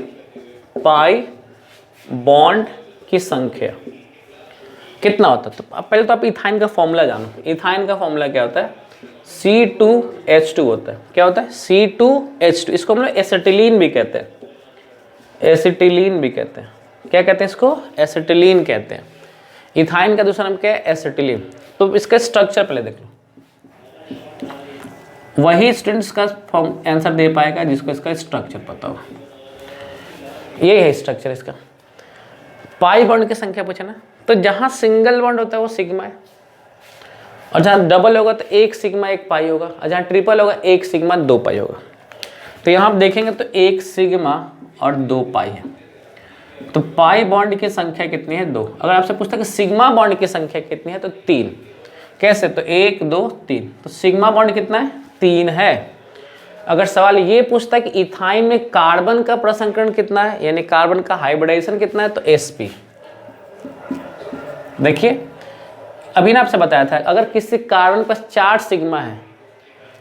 पाई बॉन्ड की संख्या कितना होता है? तो पहले तो आप इथाइन का फॉर्मूला जानो। इथाइन का फॉर्मूला क्या होता है? C2H2 होता है। क्या होता है? C2H2। इसको हम लोग एसिटिलीन भी कहते हैं, एसिटिलीन भी कहते हैं। क्या कहते हैं इसको? एसिटिलीन कहते हैं। इथाइन का दूसरा नाम क्या है? एसिटिलीन। तो इसका स्ट्रक्चर पहले देख लो, वही स्टूडेंट्स का आंसर दे पाएगा जिसको इसका स्ट्रक्चर पता हो। ये है स्ट्रक्चर इसका। पाई बॉन्ड की संख्या पूछे ना, तो जहां सिंगल बॉन्ड होता है वो सिग्मा है, और जहां डबल होगा तो 1 सिग्मा 1 पाई होगा, और जहां ट्रिपल होगा 1 सिग्मा 2 पाई होगा। तो यहाँ आप देखेंगे तो 1 सिग्मा और 2 पाई है। तो पाई बॉन्ड की संख्या कितनी है? 2। अगर आपसे पूछता है कि सिग्मा बॉन्ड की संख्या कितनी है, तो 3। कैसे? तो 1 2 3, तो सिग्मा बॉन्ड कितना है? 3 है। अगर सवाल ये पूछता है कि इथाइन में कार्बन का प्रसंकरण कितना है, यानी कार्बन का हाइब्रिडाइजेशन कितना है, तो sp। देखिए अभी ना आपसे बताया था, अगर किसी कार्बन पर 4 सिग्मा है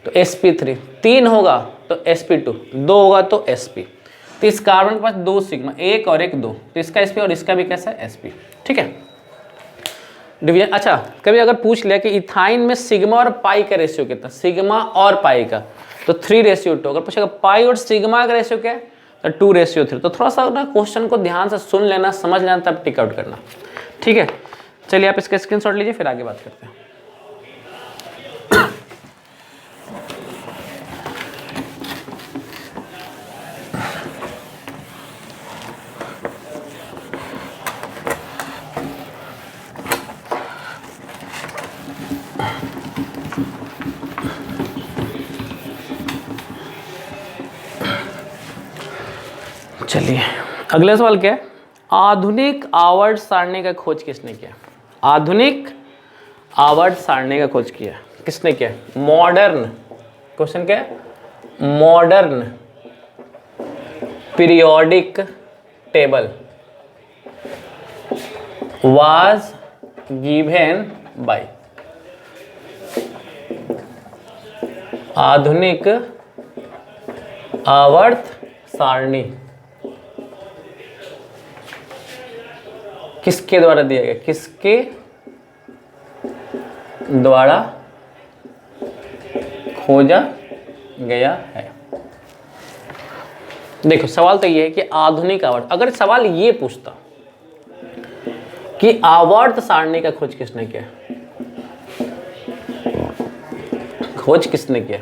तो sp3, 3 होगा तो sp2, 2 होगा तो sp। तो इस कार्बन के पास 2 सिग्मा, 1 और 1 2, तो इसका sp और इसका भी कैसा है? sp, ठीक है। डिवीजन। अच्छा, कभी अगर पूछ लिया कि इथाइन में सिग्मा और पाई का रेशियो कितना, सिग्मा और पाई का, तो 3:2। अगर पूछेगा पाई और सिग्मा का रेशियो क्या है, तो 2:3। तो थोड़ा सा ना क्वेश्चन को ध्यान से सुन लेना, समझ लेना, तब टिक आउट करना, ठीक है। चलिए आप इसका स्क्रीनशॉट लीजिए, फिर आगे बात करते हैं। चलिए अगला सवाल क्या है? आधुनिक आवर्त सारणी का खोज किसने किया? आधुनिक आवर्त सारणी का खोज किया किसने किया? मॉडर्न, क्वेश्चन क्या है? Modern periodic table was given by. आधुनिक आवर्त सारणी किसके द्वारा दिया गया? किसके द्वारा खोजा गया है? देखो सवाल तो ये है कि आधुनिक आवर्त, अगर सवाल ये पूछता कि आवर्त सारणी का खोज किसने किया, खोज किसने किया,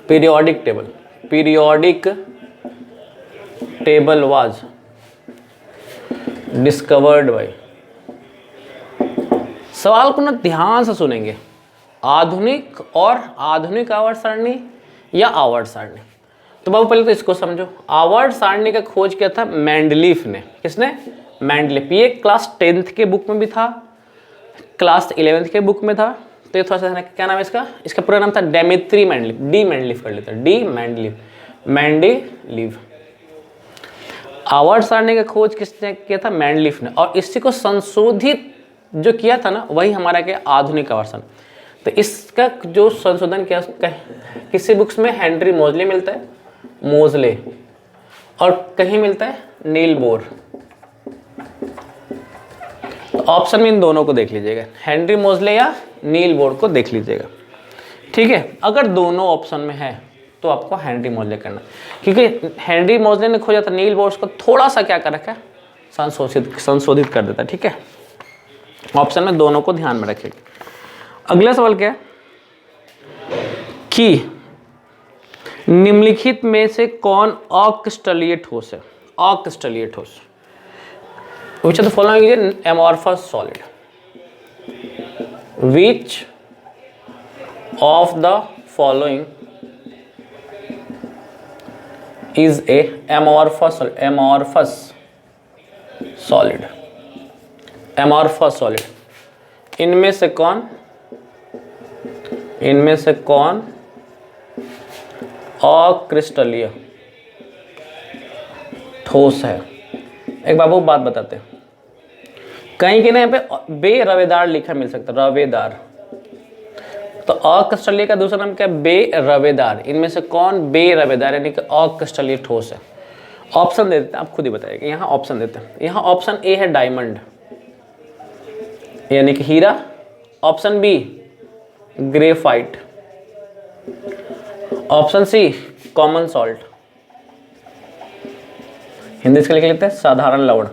periodic table, periodic table was discovered by. सवाल को ना ध्यान से सुनेंगे, आधुनिक और आधुनिक आवर्त सारणी या आवर्त सारणी। तो बाबू पहले तो इसको समझो, आवर्त सारणी का खोज किया था मेंडलीफ ने। किसने? मेंडलीफ। ये क्लास 10th के बुक में भी था, क्लास 11th के बुक में था। तो ये थोड़ा सा क्या नाम है इसका? इसका पूरा नाम था डेमेट्री मेंडलीफ। डी मेंडलीफ कर लेते हैं, डी मेंडलीफ, मेंडलीफ। आवर्त सारणी का खोज किसने किया था? मेंडलीफ ने। और इसी को संशोधित जो किया था ना, वही हमारा क्या? आधुनिक आवर्त सारणी। तो इसका जो संशोधन किया किसी बुक्स में हेनरी मोजले मिलता है, मोजले, और कहीं मिलता है नील बोर। तो ऑप्शन में इन दोनों को देख लीजिएगा, हेनरी मोजले या नील बोर को देख लीजिएगा, ठीक है। अगर दोनों ऑप्शन में है तो आपको हेनरी मोजले करना, क्योंकि हेनरी मोजले ने खोजा था, नील बोर को थोड़ा सा क्या कर रखा है, संशोधित कर देता है, ठीक है। ऑप्शन में दोनों को ध्यान में रखिएगा। अगला सवाल क्या है कि निम्नलिखित में से कौन अक्रिस्टलीय ठोस है? अक्रिस्टलीय ठोस, which of the following is an amorphous solid? Which of the following is a amorphous solid? amorphous solid, इनमें से कौन अक्रिस्टलीय ठोस है? एक बाबू बात बताते हैं, कहीं के ना यहाँ पे बे रवेदार लिखा मिल सकता है, रवेदार। तो अक्रिस्टलीय का दूसरा नाम क्या है? बे रवेदार। इनमें से कौन बे रवेदार यानी कि अक्रिस्टलीय ठोस है? ऑप्शन दे देते हैं, आप खुद ही बताइएगा। यहाँ ऑप्शन देते हैं, यहाँ ऑप्शन ए है डायमंड यानी कि हीरा, option B graphite, option C common salt, Hindi इसके लिख लेते हैं साधारण लवण,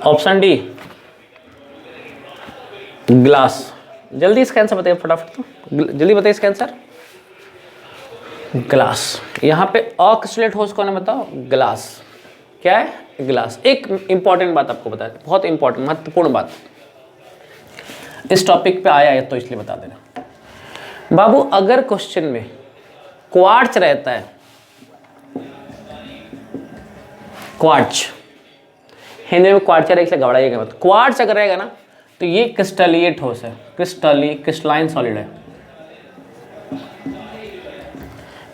ऑप्शन डी ग्लास। जल्दी इसका आंसर बताइए फटाफट, तो जल्दी बताइए इसका आंसर, ग्लास। यहाँ पे अक्रिस्टलीय ठोस कौन है बताओ? ग्लास। क्या है? ग्लास। एक इंपॉर्टेंट बात आपको बता दें, बहुत इंपॉर्टेंट महत्वपूर्ण बात, इस टॉपिक पे आया है तो इसलिए बता देना बाबू। अगर क्वेश्चन में क्वार्ट्ज रहता है, क्वार्ट्ज, हिंदी में क्वार्ट्ज रहेगा इसलिए घबराइएगा मत, क्वार्ट्ज अगर रहेगा ना तो ये क्रिस्टलीय ठोस है, क्रिस्टलाइन सॉलिड है।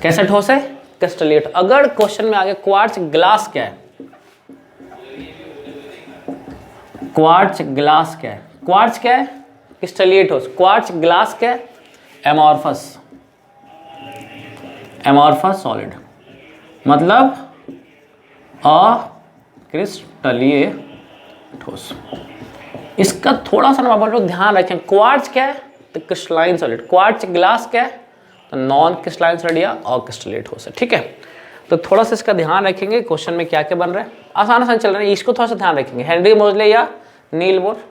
कैसा ठोस है? क्रिस्टलीय। अगर क्वेश्चन में आ गया क्वार्ट्ज ग्लास क्या है, क्वार्ट्ज ग्लास क्या है? क्वार्ट्ज क्या है? क्रिस्टलीय ठोस। क्वार्ट्ज ग्लास क्या है? एमॉर्फस सॉलिड, मतलब अक्रिस्टलीय ठोस। इसका थोड़ा सा आप लोग ध्यान रखें, क्वार्ट्ज क्या है तो क्रिस्टलाइन सॉलिड, क्वार्ट्ज ग्लास क्या है तो नॉन क्रिस्टलाइन सॉलिड या अक्रिस्टलीय ठोस है, ठीक है। तो थोड़ा सा इसका ध्यान रखेंगे, क्वेश्चन में क्या क्या बन रहा है, आसान चल रहा है, इसको थोड़ा सा ध्यान रखेंगे। हेनरी मोजले या नील बोर।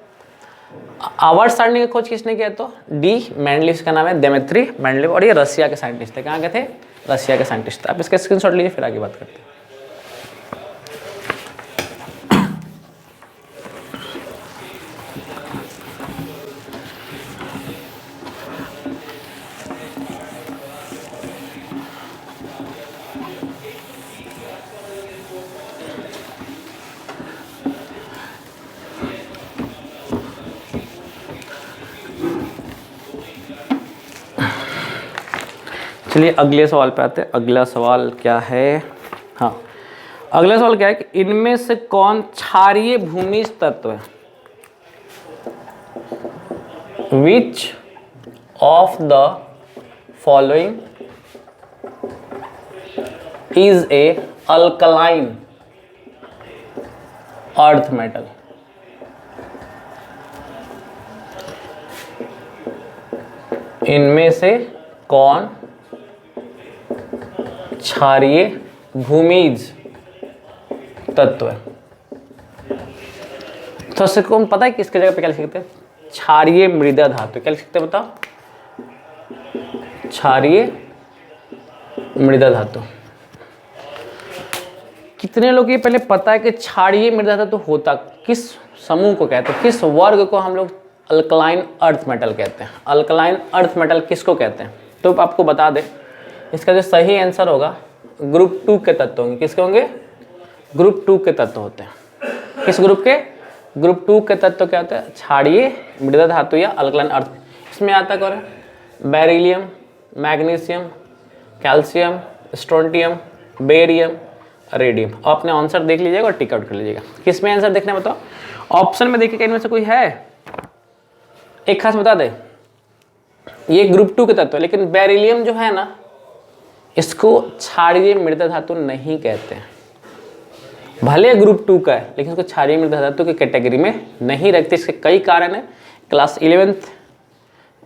आवर्त सारणी की खोज किसने किया? तो डी मेंडलीव, का नाम है दिमित्री मेंडलीव, और ये रसिया के साइंटिस्ट थे। कहाँ के थे? रसिया के साइंटिस्ट थे। आप इसका स्क्रीनशॉट लीजिए, फिर आगे बात करते हैं। चलिए अगले सवाल पे आते हैं। अगला सवाल क्या है? हाँ, अगला सवाल क्या है कि इनमें से कौन क्षारीय भूमिज तत्व है? Which of the following is A alkaline earth metal? इनमें से कौन क्षारीय भूमिज तत्व है? तो सबको पता है कि इसके जगह पे क्या लिख सकते हैं? क्षारीय मृदा धातु। क्या लिख सकते हैं बताओ? क्षारीय मृदा धातु। कितने लोग ये पहले पता है कि क्षारीय मृदा धातु होता किस समूह को कहते हैं, किस वर्ग को हम लोग अल्कलाइन अर्थ मेटल कहते हैं? अल्कलाइन अर्थ मेटल किसको कहते हैं? तो आपको बता दें, इसका जो सही आंसर होगा ग्रुप 2 के तत्व होंगे। किसके होंगे? ग्रुप 2 के तत्व होते हैं। किस ग्रुप के? ग्रुप 2 के तत्व क्या होते हैं? क्षारीय मृदा धातु या अल्कलाइन अर्थ। इसमें आता कौन है? Beryllium, magnesium, calcium, strontium, barium, radium. और अपने आंसर देख लीजिएगा और टिक आउट कर लीजिएगा। किस में आंसर देखना है बताओ? ऑप्शन में देखिए इनमें से कोई है? एक खास बता दे, ये ग्रुप 2 के तत्व है, लेकिन बेरिलियम जो है ना, इसको क्षारीय मृदा धातु नहीं कहते हैं। भले ग्रुप 2 का है, लेकिन इसको क्षारीय मृदा धातु की कैटेगरी में नहीं रखते। इसके कई कारण है। क्लास 11th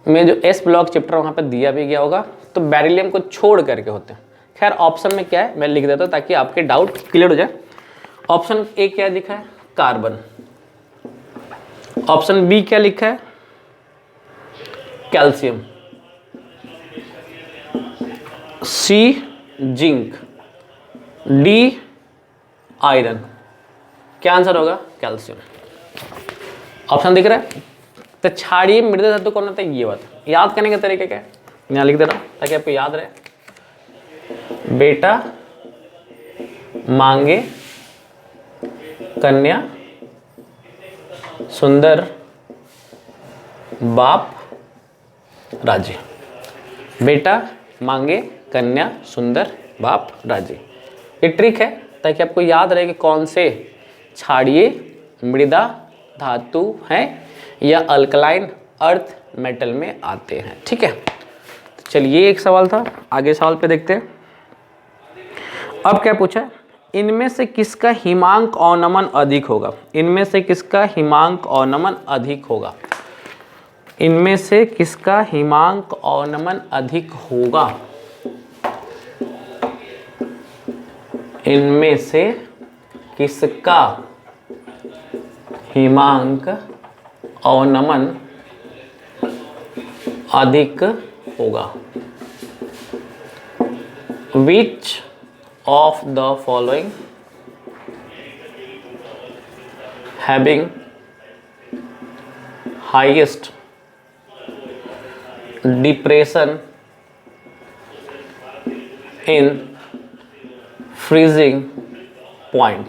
में जो एस ब्लॉक चैप्टर वहाँ पे दिया भी गया होगा, तो बेरिलियम को छोड़ करके होते हैं। खैर ऑप्शन में क्या है मैं लिख देता हूँ ताकि आपके डाउट क्लियर हो जाए। ऑप्शन ए क्या दिखा है? कार्बन। ऑप्शन बी क्या लिखा है? कैल्शियम। सी जिंक। D iron. क्या आंसर होगा? कैल्शियम। ऑप्शन दिख रहा है? तो क्षारीय मृदा धातु कौन होता है ये बात याद करने का तरीका क्या है, यहाँ लिख दे रहा हूँ ताकि आपको याद रहे। बेटा मांगे कन्या सुंदर बाप राजी। बेटा मांगे कन्या सुंदर बाप राजी। ये ट्रिक है ताकि आपको याद रहे कि कौन से क्षारीय मृदा धातु हैं या अल्कलाइन अर्थ मेटल में आते हैं। ठीक है, तो चलिए एक सवाल था, आगे सवाल पे देखते हैं। अब क्या पूछा है? इनमें से किसका हिमांक अवनमन अधिक होगा? इनमें से किसका हिमांक अवनमन अधिक होगा? इनमें से किसका हिमांक अवनमन अधिक होगा? इनमें से किसका हिमांक अवनमन अधिक होगा? Which of the following having highest depression in freezing point?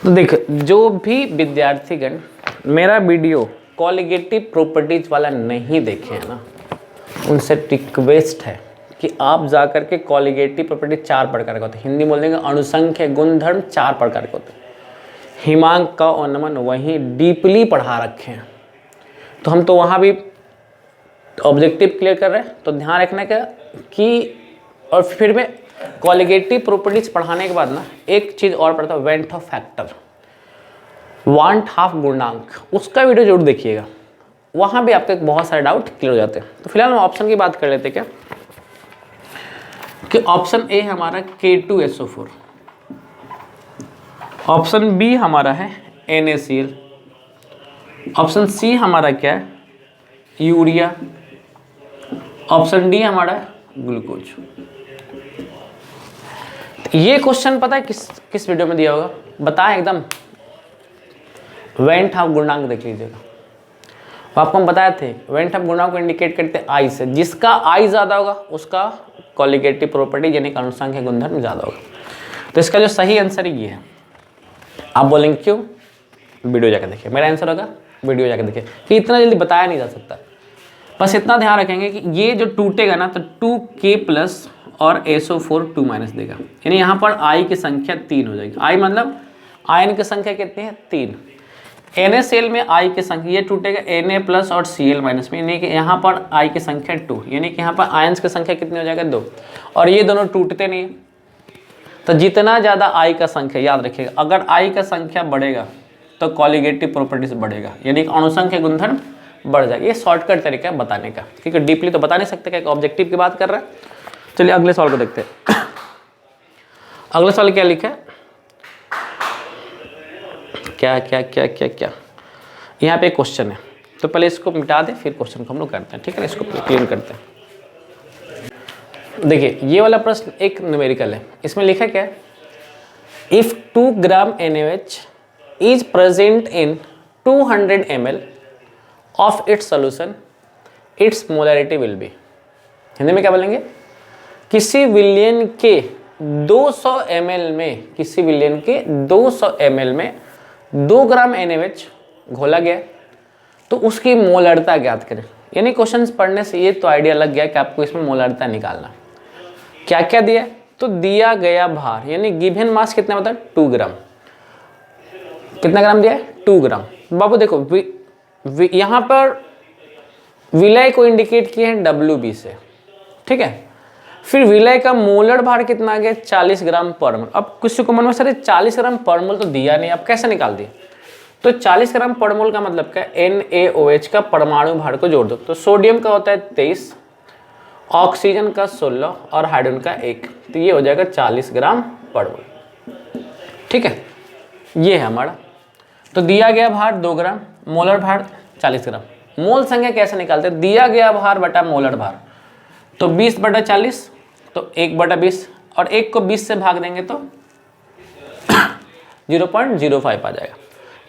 तो देख, जो भी विद्यार्थीगण मेरा वीडियो कॉलिगेटिव प्रॉपर्टीज वाला नहीं देखे हैं ना, उनसे रिक्वेस्ट है कि आप जा करके कॉलिगेटिव प्रॉपर्टी 4 प्रकार के होते हैं। हिंदी बोल देंगे अणुसंख्य गुणधर्म 4 प्रकार के होते हैं। हिमांक का अवनमन वहीं डीपली पढ़ा रखे हैं, तो हम तो वहाँ भी ऑब्जेक्टिव क्लियर कर रहे हैं। तो ध्यान रखने का कि, और फिर में कॉलिगेटिव प्रॉपर्टीज पढ़ाने के बाद ना एक चीज़ और पढ़ता है, went of factor, want half गुणांक, उसका वीडियो जरूर देखिएगा। वहाँ भी आपके बहुत सारे डाउट क्लियर हो जाते हैं। तो फिलहाल हम ऑप्शन की बात कर लेते हैं क्या, कि ऑप्शन ए हमारा K2SO4, ऑप्शन बी हमारा है NaCl, ऑप्शन सी हमारा क्या है? यूरिया, ऑप्शन डी हमारा है ग्लूकोज। ये क्वेश्चन पता है किस वीडियो में दिया होगा? बताएं एकदम, वेंट हाफ गुणांक देख लीजिएगा। तो आपको हम बताए थे वेंट हाफ गुणांक को इंडिकेट करते हैं आई से, जिसका आई ज़्यादा होगा उसका कॉलिगेटिव प्रॉपर्टी यानी अणुसंख्य गुणधर्म ज़्यादा होगा। तो इसका जो सही आंसर ये है। आप बोलेंगे क्यों? वीडियो जाकर देखिए। मेरा आंसर होगा वीडियो जाकर देखिए, कि इतना जल्दी बताया नहीं जा सकता। बस इतना ध्यान रखेंगे कि ये जो टूटेगा ना, तो 2K+ और SO4 2- देगा, यानी यहाँ पर आई की संख्या 3 हो जाएगी। आई मतलब आयन की संख्या कितनी है? 3। NaCl में आई की संख्या, ये टूटेगा Na+ और Cl- में, यानी कि यहाँ पर आई की संख्या 2, यानी कि यहाँ पर आयन्स की संख्या कितनी हो जाएगा? 2। और ये दोनों टूटते नहीं है, तो जितना ज़्यादा आई का संख्या, याद रखिएगा, अगर आई का संख्या बढ़ेगा तो कॉलिगेटिव प्रॉपर्टीज बढ़ेगा, यानी कि अणुसंख्य गुणधर्म बढ़ जाएगा। ये शॉर्टकट तरीका है बताने का, क्योंकि डीपली तो बता नहीं सकते, क्या ऑब्जेक्टिव की बात कर रहे हैं। चलिए अगले सवाल को देखते हैं। अगला सवाल क्या लिखा है? क्या क्या क्या क्या क्या यहाँ पे क्वेश्चन है, तो पहले इसको मिटा दे, फिर क्वेश्चन को हम लोग करते हैं। ठीक है ना, इसको क्लियर करते हैं। देखिए ये वाला प्रश्न एक न्यूमेरिकल है। इसमें लिखा क्या है? If 2 gram NaOH is present in 200 ml of its solution, it's molarity will be. Hindi में क्या बोलेंगे? किसी विलयन के 200 ml में, किसी विलयन के 200 ml में 2 ग्राम NaOH घोला गया, तो उसकी मोलरता ज्ञात करें। यानी क्वेश्चंस पढ़ने से ये तो आइडिया लग गया कि आपको इसमें मोलरता निकालना। क्या क्या दिया? तो दिया गया भार यानी गिवन मास कितना बता 2 ग्राम। कितना ग्राम दिया है 2 ग्राम। बाबू देखो यहाँ पर विलय को इंडिकेट किए हैं WB से, ठीक है। फिर विलय का मोलर भार कितना आ गया 40 ग्राम पर मोल। अब किसी को मन में सर 40 ग्राम पर मोल तो दिया नहीं, अब कैसे निकाल दिए? तो 40 ग्राम पर मोल का मतलब क्या है, NaOH का परमाणु भार को जोड़ दो। तो सोडियम का होता है 23, ऑक्सीजन का 16 और हाइड्रोजन का 1, तो ये हो जाएगा 40 ग्राम पर मोल, ठीक है। ये है हमारा। तो दिया गया भार 2 ग्राम, मोलर भार 40 ग्राम। मोल संख्या कैसे निकालते हैं? दिया गया भार बटा मोलर भार, तो 20/40, तो 1/20, और 1 को 20 से भाग देंगे तो 0.05 आ जाएगा।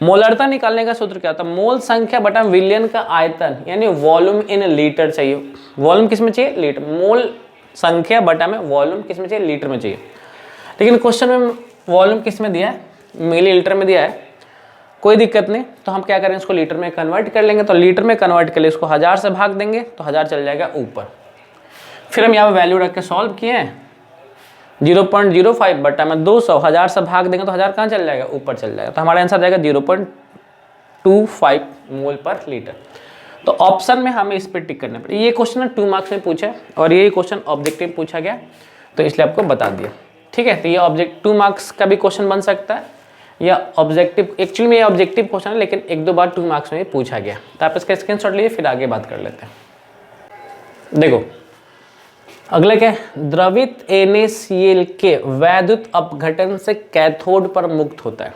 मोलरता निकालने का सूत्र क्या होता है? मोल संख्या बटा विलयन का आयतन, यानी वॉल्यूम इन लीटर चाहिए। वॉल्यूम किस में चाहिए? लीटर। मोल संख्या बटा में वॉल्यूम किस में चाहिए? लीटर में चाहिए। लेकिन क्वेश्चन में वॉल्यूम किस में दिया है? मिली लीटर में दिया है। कोई दिक्कत नहीं, तो हम क्या करें, इसको लीटर में कन्वर्ट कर लेंगे। तो लीटर में कन्वर्ट के लिए इसको 1000 से भाग देंगे तो 1000 चल जाएगा ऊपर। फिर हम यहाँ पे वैल्यू रख के सॉल्व किए हैं, 0.05 बटा में 200, 1000 से भाग देंगे तो 1000 कहाँ चल जाएगा? ऊपर चल जाएगा। तो हमारा आंसर जाएगा 0.25 मोल पर लीटर। तो ऑप्शन में हमें इस पर टिक करना पड़ेगा। ये क्वेश्चन 2 मार्क्स में पूछा और ये क्वेश्चन ऑब्जेक्टिव पूछा गया, तो इसलिए आपको बता दिया, ठीक है। तो ये 2 मार्क्स का भी क्वेश्चन बन सकता है या ऑब्जेक्टिव, एक्चुअली में ये ऑब्जेक्टिव क्वेश्चन है लेकिन 1-2 बार 2 मार्क्स में पूछा गया। तो आप इसका स्क्रीनशॉट लीजिए, फिर आगे बात कर लेते हैं। देखो अगला क्या है? द्रवित NaCl के वैद्युत अपघटन से कैथोड पर मुक्त होता है।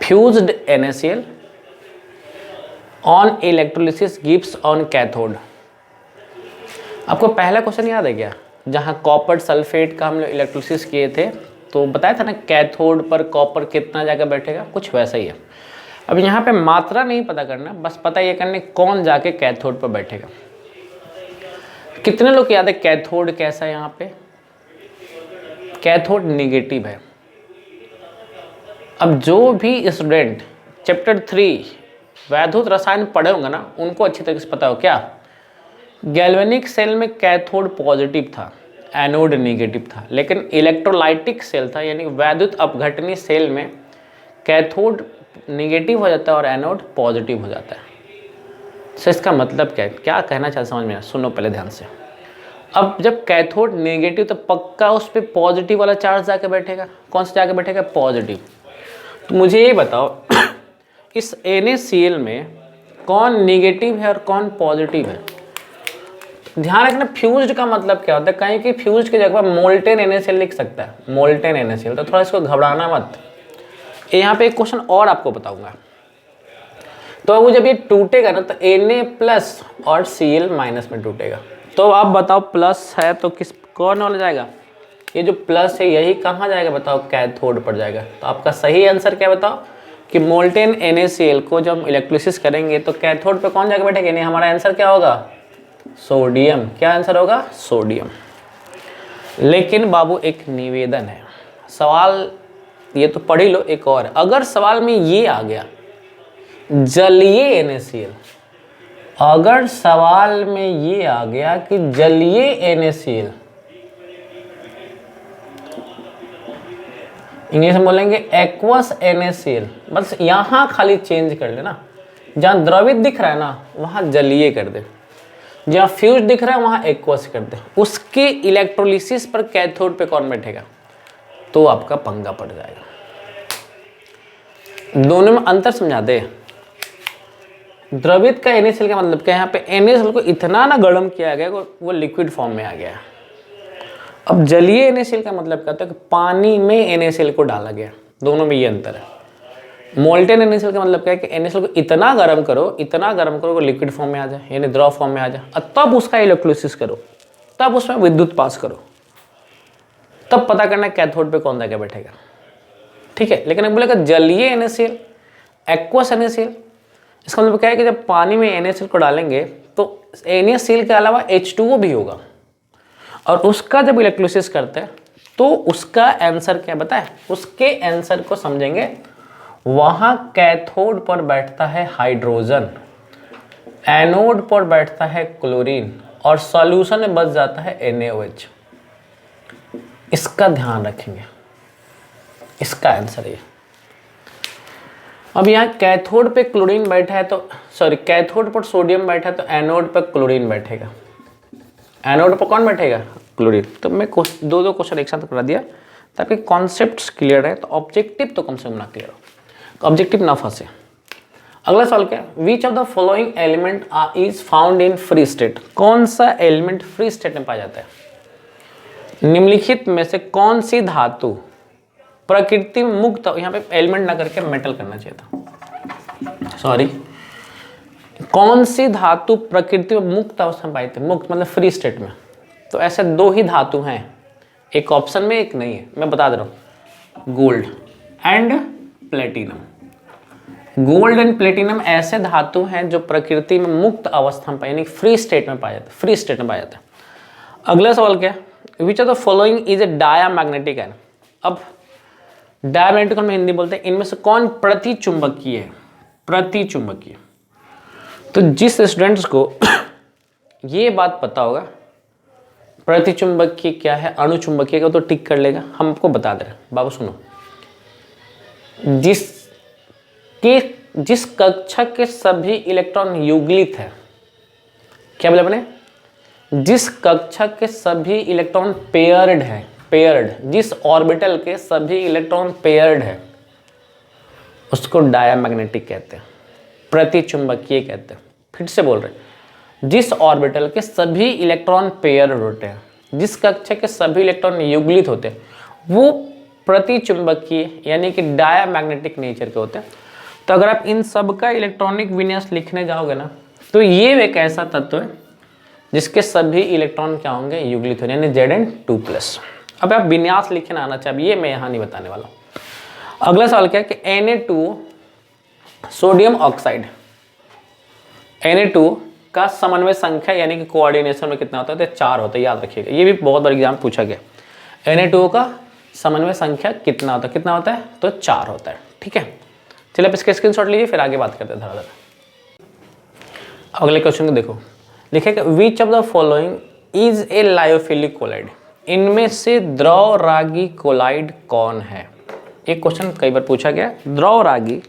Fused NaCl on electrolysis gives on cathode. आपको पहला क्वेश्चन याद है क्या? जहां कॉपर सल्फेट का हम लोग इलेक्ट्रोलिसिस किए थे, तो बताया था ना कैथोड पर कॉपर कितना जाकर बैठेगा, कुछ वैसा ही है। अब यहाँ पे मात्रा नहीं पता करना, बस पता ये करने कौन जाके कैथोड पर बैठेगा। कितने लोग याद है कैथोड कैसा है? यहाँ पे कैथोड निगेटिव है। अब जो भी स्टूडेंट चैप्टर 3 वैद्युत रसायन पढ़े होंगे ना, उनको अच्छी तरीके से पता हो क्या, गैल्वेनिक सेल में कैथोड पॉजिटिव था, एनोड निगेटिव था। लेकिन इलेक्ट्रोलाइटिक सेल था, यानी वैद्युत अपघटनी सेल में कैथोड निगेटिव हो जाता है और एनोड पॉजिटिव हो जाता है। तो इसका मतलब क्या है, क्या कहना चाहते समझ में? सुनो पहले ध्यान से। अब जब कैथोड नेगेटिव, तो पक्का उस पर पॉजिटिव वाला चार्ज जाके बैठेगा। कौन सा जाके बैठेगा? पॉजिटिव। तो मुझे ये बताओ इस NaCl में कौन नेगेटिव है और कौन पॉजिटिव है? ध्यान रखना, फ्यूज्ड का मतलब क्या होता है? कहीं कि फ्यूज्ड की जगह मोल्टेन NaCl लिख सकता है, मोल्टेन NaCl। तो थोड़ा इसको घबराना मत। यहाँ पे एक क्वेश्चन और आपको बताऊंगा। तो वो जब ये टूटेगा ना, तो Na प्लस और Cl माइनस में टूटेगा। तो आप बताओ प्लस है तो कौन वाला जाएगा? ये जो प्लस है यही कहाँ जाएगा बताओ? कैथोड पर जाएगा। तो आपका सही आंसर क्या बताओ कि मोल्टेन NaCl को जब हम इलेक्ट्रोलिसिस करेंगे तो कैथोड पे कौन जाके बैठेगा? नहीं, हमारा आंसर क्या होगा? सोडियम। क्या आंसर होगा? सोडियम। लेकिन बाबू एक निवेदन है, सवाल ये तो पढ़ ही लो। एक और, अगर सवाल में ये आ गया जलीय NaCl, अगर सवाल में ये आ गया कि जलीय NaCl, इंग्लिश में बोलेंगे एक्वस NaCl, बस यहां खाली चेंज कर लेना। जहां द्रवित दिख रहा है ना वहां जलीय कर दे, जहां फ्यूज दिख रहा है वहां एक्वस कर दे। उसके इलेक्ट्रोलिसिस पर कैथोड पे कौन बैठेगा? तो आपका पंगा पड़ जाएगा। दोनों में अंतर समझा दे। द्रवित का NaCl का मतलब क्या है? यहाँ पे NaCl को इतना ना गर्म किया गया वो लिक्विड फॉर्म में आ गया। अब जलीय NaCl का मतलब क्या होता है? कि पानी में NaCl को डाला गया। दोनों में ये अंतर है। मोल्टेन NaCl का मतलब क्या है? कि NaCl को इतना गर्म करो वो लिक्विड फॉर्म में आ जाए, यानी द्रव फॉर्म में आ जाए, और तब उसका इलेक्ट्रोलिसिस करो, तब उसमें विद्युत पास करो, तब पता करना कैथोड पे कौन जाके बैठेगा। ठीक है। लेकिन अब बोलेगा जलीय NaCl, एक्वस NaCl, इसका मतलब क्या है कि जब पानी में NaCl को डालेंगे तो NaCl के अलावा H2O भी होगा, और उसका जब इलेक्ट्रोलिसिस करते हैं तो उसका आंसर क्या बताए? उसके आंसर को समझेंगे। वहां कैथोड पर बैठता है हाइड्रोजन, एनोड पर बैठता है क्लोरीन, और सॉल्यूशन में बच जाता है NaOH। इसका ध्यान रखेंगे, इसका आंसर है। अब यहाँ कैथोड पे क्लोरीन बैठा है तो कैथोड पर सोडियम बैठा है तो एनोड पर क्लोरीन बैठेगा। एनोड पर कौन बैठेगा? क्लोरीन। तो मैं दो क्वेश्चन एक साथ करा दिया ताकि कॉन्सेप्ट क्लियर है, तो ऑब्जेक्टिव तो कम से कम ना क्लियर हो, ऑब्जेक्टिव ना फंसे। अगला सवाल क्या है? Which of the following element is found in free state? कौन सा एलिमेंट फ्री स्टेट में पाया जाता है? निम्नलिखित में से कौन सी धातु प्रकृति में मुक्त, यहाँ पे एलिमेंट ना करके मेटल करना चाहिए था, सॉरी, कौन सी धातु प्रकृति में मुक्त अवस्था में पाई थी? मुक्त मतलब फ्री स्टेट में। तो ऐसे दो ही धातु हैं, एक ऑप्शन में एक नहीं है, मैं बता दे रहा हूँ, gold and platinum. Gold and platinum ऐसे धातु हैं जो प्रकृति में मुक्त अवस्था में पाए, यानी फ्री स्टेट में पाया जाता है, फ्री स्टेट में पाया जाता है। अगला सवाल क्या है? Which of the following is A diamagnetic ion? अब डायमैग्नेटिक में हिंदी बोलते हैं, इनमें से कौन प्रतिचुंबकीय है? प्रतिचुंबकीय। तो जिस स्टूडेंट्स को ये बात पता होगा प्रतिचुंबकीय क्या है, अणुचुंबकीय का, तो टिक कर लेगा। हम आपको बता दे रहे हैं, बाबू सुनो, जिस कक्षा के सभी इलेक्ट्रॉन युगलित है, क्या बोले अपने? जिस कक्षा के सभी इलेक्ट्रॉन पेयर्ड है, पेयर्ड, जिस ऑर्बिटल के सभी इलेक्ट्रॉन पेयर्ड है उसको डायामैग्नेटिक कहते हैं, प्रतिचुंबकीय कहते हैं। फिर से बोल रहे हैं, जिस ऑर्बिटल के सभी इलेक्ट्रॉन पेयर्ड होते हैं, जिस कक्षा के सभी इलेक्ट्रॉन युगलित होते हैं, वो प्रतिचुंबकीय यानी कि डायामैग्नेटिक नेचर के होते हैं। तो अगर आप इन सब का इलेक्ट्रॉनिक विन्यास लिखने जाओगे ना, तो ये एक ऐसा तत्व है जिसके सभी इलेक्ट्रॉन क्या होंगे? युगलित होंगे, यानी Zn2+। अब आप विन्यास लिखना आना चाहिए, ये मैं यहाँ नहीं बताने वाला हूँ। अगला सवाल क्या है कि Na2 सोडियम ऑक्साइड, Na2 का समन्वय संख्या यानी कि कोऑर्डिनेशन में कितना होता है? तो 4 होता है, याद रखिएगा, ये भी बहुत बड़ा एग्जाम पूछा गया। Na2 का समन्वय संख्या कितना होता है? कितना होता है? तो 4 होता है, ठीक है। चलिए आप इसके स्क्रीनशॉट लीजिए, फिर आगे बात करते हैं धड़ा धड़ा। अगले क्वेश्चन को देखो, लिखेगा which of the following is a lyophilic colloid? इनमें से द्रव रागी कोलाइड कौन है? एक क्वेश्चन कई बार पूछा गया। द्रव रागी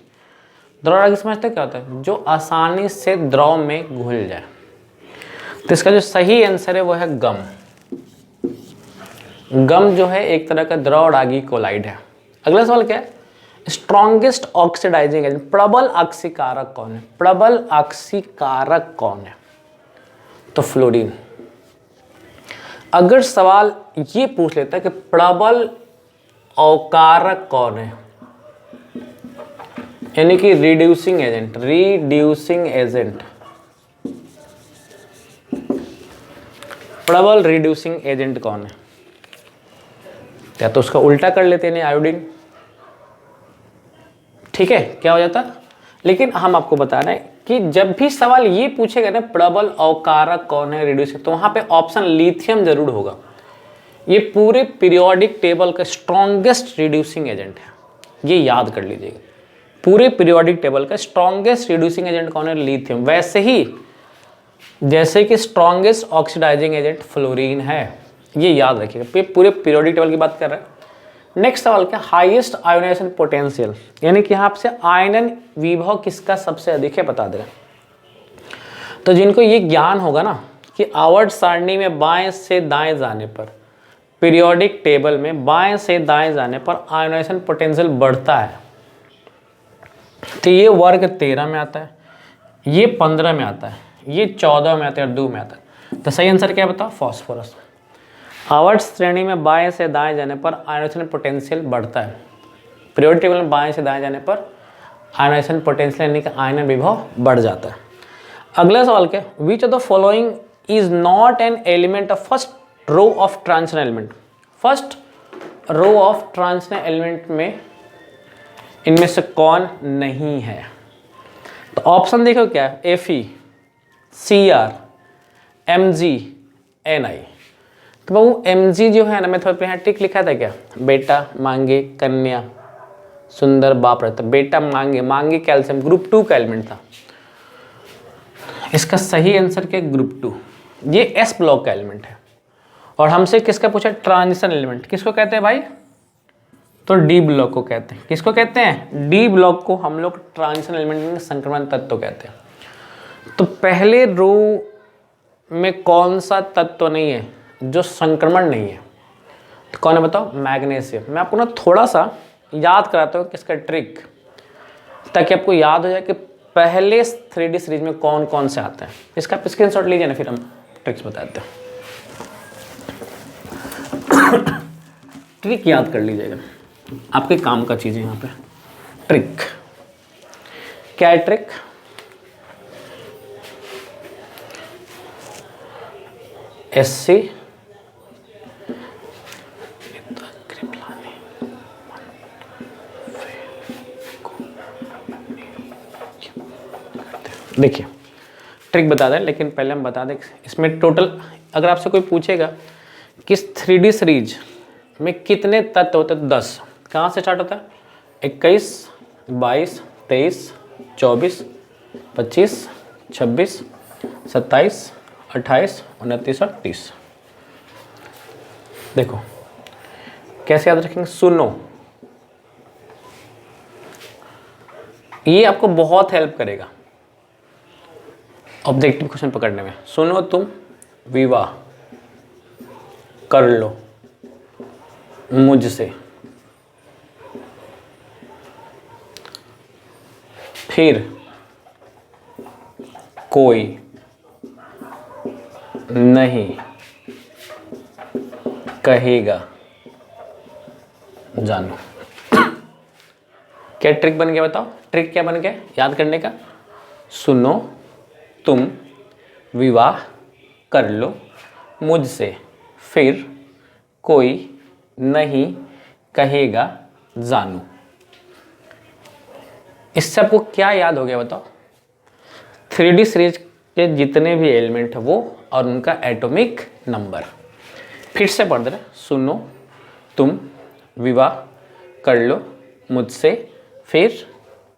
समझते क्या होता है? जो आसानी से द्रव में घुल जाए। तो इसका जो सही आंसर है वो है गम। गम जो है एक तरह का द्रव रागी कोलाइड है। अगला सवाल क्या है? स्ट्रॉन्गेस्ट ऑक्सीडाइजिंग एजेंट, प्रबल ऑक्सीकारक कौन है? प्रबल ऑक्सीकारक कौन है? तो फ्लोरीन। अगर सवाल ये पूछ लेता है कि प्रबल अवकारक कौन है, यानी कि रिड्यूसिंग एजेंट, प्रबल रिड्यूसिंग एजेंट कौन है? या तो उसका उल्टा कर लेते हैं, आयोडीन, ठीक है, क्या हो जाता? लेकिन हम आपको बता रहे हैं कि जब भी सवाल ये पूछेगा ना प्रबल अवकारक कौन है, रिड्यूसिंग, तो वहां पे ऑप्शन लिथियम जरूर होगा। ये पूरे पीरियोडिक टेबल का स्ट्रॉन्गेस्ट रिड्यूसिंग एजेंट है, ये याद कर लीजिएगा। पूरे पीरियोडिक टेबल का स्ट्रॉन्गेस्ट रिड्यूसिंग एजेंट कौन है? लिथियम। वैसे ही जैसे कि स्ट्रॉन्गेस्ट ऑक्सीडाइजिंग एजेंट फ्लोरीन है, ये याद रखिएगा। पूरे पीरियोडिक टेबल की बात कर रहे हैं। नेक्स्ट सवाल क्या? हाईएस्ट आयोनाइजेशन पोटेंशियल, यानी कि यहाँ आपसे आयनन विभव किसका सबसे अधिक है बता दे रहे हैं। तो जिनको ये ज्ञान होगा ना कि आवर्त सारणी में बाएं से दाएं जाने पर, पीरियोडिक टेबल में बाएं से दाएं जाने पर आयोनाइजेशन पोटेंशियल बढ़ता है, तो ये वर्ग 13 में आता है, ये 15 में आता है, ये 14 में आता है और 2 में आता है। तो सही आंसर क्या बताओ? फॉस्फोरस। आवर्त श्रेणी में बाएं से दाएं जाने पर आयोनाइजेशन पोटेंशियल बढ़ता है, पीरियोडिक टेबल में बाएं से दाएं जाने पर आयोनाइजेशन पोटेंशियल यानी कि आयनन विभव बढ़ जाता है। अगला सवाल क्या? Which of the following is not an element of first row of transition element? First row of transition element में इनमें से कौन नहीं है? तो ऑप्शन देखो क्या है? Fe, Cr, Mg, Ni। तो बाबू Mg जो है ना, मैं थोड़ा यहाँ टिक लिखा था क्या? बेटा, मांगे, कन्या, सुंदर, बाप रहता। बेटा मांगे कैल्शियम ग्रुप 2 का एलिमेंट था। इसका सही आंसर क्या? ग्रुप 2। ये S ब्लॉक का एलिमेंट है। और हमसे किसका पूछा, ट्रांजिशन एलिमेंट। किसको कहते हैं भाई, तो डी ब्लॉक को कहते हैं। किसको कहते हैं, डी ब्लॉक को हम लोग ट्रांजिशन एलिमेंट संक्रमण तत्व कहते हैं। तो पहले रो में कौन सा तत्व नहीं है जो संक्रमण नहीं है, तो कौन है बताओ, मैग्नीशियम। मैं आपको ना थोड़ा सा याद कराता हूँ किसका ट्रिक, ताकि आपको याद हो जाए कि पहले 3D सीरीज में कौन कौन से आते हैं। इसका आप स्क्रीनशॉट लीजिए ना, फिर हम ट्रिक्स बताते हैं। ट्रिक याद कर लीजिएगा, आपके काम का चीज़ है यहाँ पे। ट्रिक क्या है, ट्रिक SC देखिए ट्रिक बता दें, लेकिन पहले हम बता दें इसमें टोटल, अगर आपसे कोई पूछेगा किस 3D सीरीज में कितने तत्व होते हैं, 10। कहाँ से स्टार्ट होता है, 21, 22, 23, 24, 25, 26, 27, 28, 29 और 30। देखो कैसे याद रखेंगे, सुनो, ये आपको बहुत हेल्प करेगा ऑब्जेक्टिव क्वेश्चन पकड़ने में। सुनो तुम विवाह कर लो मुझसे, फिर कोई नहीं कहेगा जानो। क्या ट्रिक बन गया बताओ, ट्रिक क्या बन गया याद करने का, सुनो तुम विवाह कर लो मुझसे, फिर कोई नहीं कहेगा जानू। इससे आपको क्या याद हो गया बताओ, 3D सीरीज के जितने भी एलिमेंट है वो और उनका एटॉमिक नंबर। फिर से पढ़ रहे, सुनो तुम विवाह कर लो मुझसे, फिर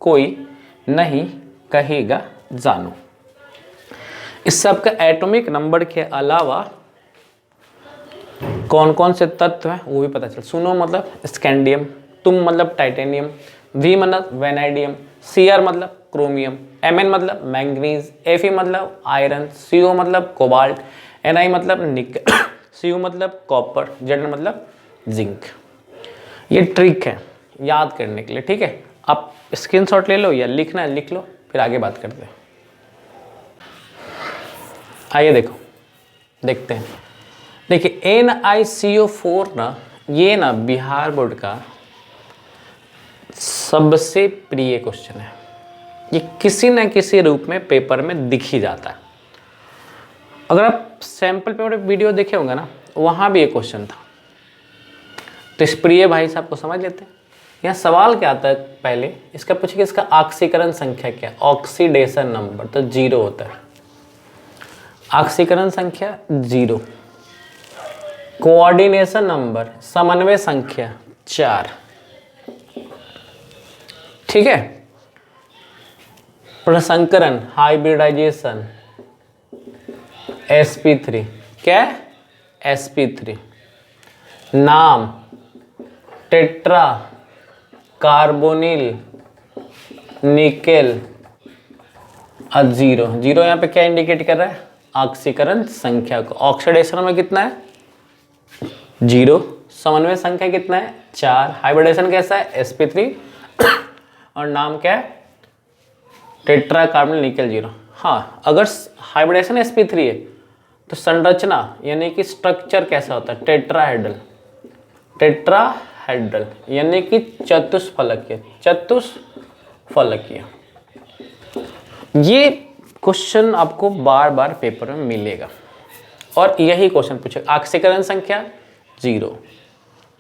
कोई नहीं कहेगा जानू। इस सब का एटॉमिक नंबर के अलावा कौन कौन से तत्व हैं वो भी पता चल। सुनो मतलब स्कैंडियम, तुम मतलब टाइटेनियम, वी मतलब वेनाइडियम, Cr मतलब क्रोमियम, Mn मतलब मैंगनीज, Fe मतलब आयरन, Co मतलब कोबाल्ट, Ni मतलब निकल, Cu मतलब कॉपर, Zn मतलब जिंक। ये ट्रिक है याद करने के लिए, ठीक है। आप स्क्रीनशॉट ले लो या लिखना है लिख लो, फिर आगे बात करते हैं। आइए देखो देखते हैं। देखिए NiCO4 ना, ये ना बिहार बोर्ड का सबसे प्रिय क्वेश्चन है। ये किसी न किसी रूप में पेपर में दिख ही जाता है। अगर आप सैंपल पेपर वीडियो देखे होंगे ना, वहाँ भी ये क्वेश्चन था। तो इस प्रिय भाई साहब को समझ लेते हैं। यहाँ सवाल क्या आता है, पहले इसका पूछिए इसका ऑक्सीकरण संख्या क्या है, ऑक्सीडेशन नंबर, तो 0 होता है। ऑक्सीकरण संख्या 0, कोऑर्डिनेशन नंबर, समन्वय संख्या 4, ठीक है। प्रसंकरण, हाइब्रिडाइजेशन sp3, क्या है sp3। नाम टेट्रा कार्बोनिल निकेल, 0 0 यहाँ पे क्या इंडिकेट कर रहा है, ऑक्सीकरण संख्या को। ऑक्सीडेशन में कितना है 0, समन्वय संख्या कितना है 4, हाइब्रिडेशन कैसा है sp3 और नाम क्या है टेट्रा कार्बोनिल निकेल 0। हाँ, अगर हाइब्रिडेशन sp3 है तो संरचना यानी कि स्ट्रक्चर कैसा होता है, टेट्राहेड्रल, टेट्राहेड्रल यानी कि चतुष्फलकीय, चतुष्फलकीय। ये क्वेश्चन आपको बार बार पेपर में मिलेगा और यही क्वेश्चन पूछेगा। ऑक्सीकरण संख्या 0,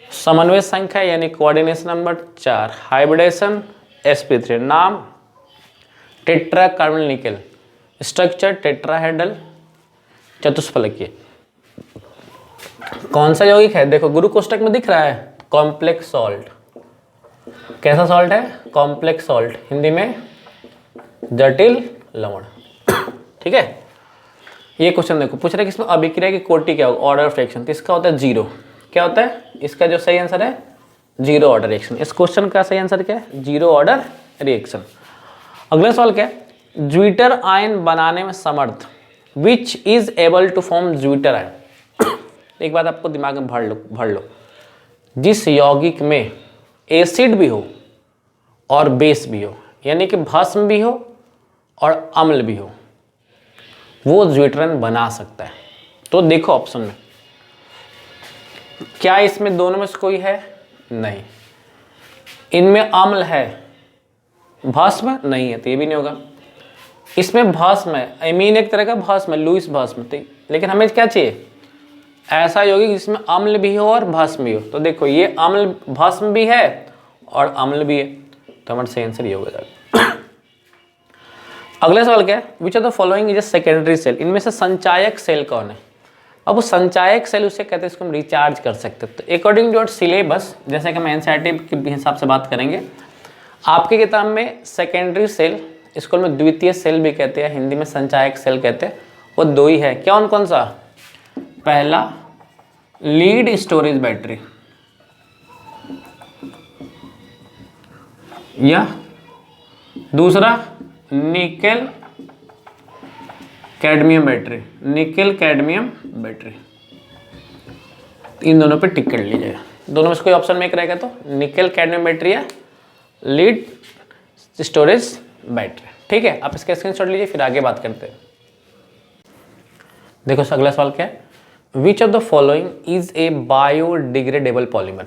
समन्वय संख्या यानी कोऑर्डिनेशन नंबर 4, हाइब्रिडेशन sp3, नाम tetra carbonyl nickel, structure tetrahedral, चतुष्फलकीय। कौन सा यौगिक है, देखो गुरु कोष्टक में दिख रहा है, कॉम्प्लेक्स सॉल्ट। कैसा सॉल्ट है, कॉम्प्लेक्स सॉल्ट, हिंदी में जटिल लवण, ठीक है। ये क्वेश्चन देखो, पूछ रहे कि इसमें अभिक्रिया की कोटि क्या होगा, ऑर्डर ऑफ रिएक्शन, तो इसका होता है 0। क्या होता है इसका जो सही आंसर है, 0 ऑर्डर रिएक्शन। इस क्वेश्चन का सही आंसर क्या है, 0 ऑर्डर रिएक्शन। अगला सवाल क्या है, ज्विटर आयन बनाने में समर्थ, which is able to form zwitter ion. एक बात आपको दिमाग में भर लो, जिस यौगिक में एसिड भी हो और बेस भी हो, यानी कि भस्म भी हो और अम्ल भी हो, वो ज्विटरन बना सकता है। तो देखो ऑप्शन में, क्या इसमें दोनों में से कोई है, नहीं। इनमें अम्ल है, भस्म नहीं है, तो ये भी नहीं होगा। इसमें भस्म है, एमीन एक तरह का भस्म है, लुईस भस्म, लेकिन हमें क्या चाहिए, ऐसा यौगिक जिसमें अम्ल भी हो और भस्म भी हो। तो देखो ये अम्ल भस्म भी है और अम्ल भी है, तो हमारा सही आंसर ये होगा। अगला सवाल क्या है, which of the following is a secondary cell, इनमें से संचायक सेल कौन है। अब वो संचायक सेल उसे कहते हैं, इसको हम रिचार्ज कर सकते हैं। तो अकॉर्डिंग टू योर सिलेबस, जैसे कि हम एनसीईआरटी के हिसाब से बात करेंगे, आपकी किताब में सेकेंडरी सेल, स्कूल में द्वितीय सेल भी कहते हैं, हिंदी में संचायक सेल कहते हैं, वो 2 ही है। कौन कौन सा, पहला लीड स्टोरेज बैटरी या दूसरा nickel cadmium battery, nickel cadmium battery. इन दोनों पे टिक कर लीजिएगा, दोनों में से कोई ऑप्शन में एक रहेगा, तो निकेल कैडमियम बैटरी या लीड स्टोरेज बैटरी। ठीक है, आप इसका स्क्रीनशॉट लीजिए, फिर आगे बात करते हैं। देखो अगला सवाल क्या है, which of the following is A biodegradable polymer,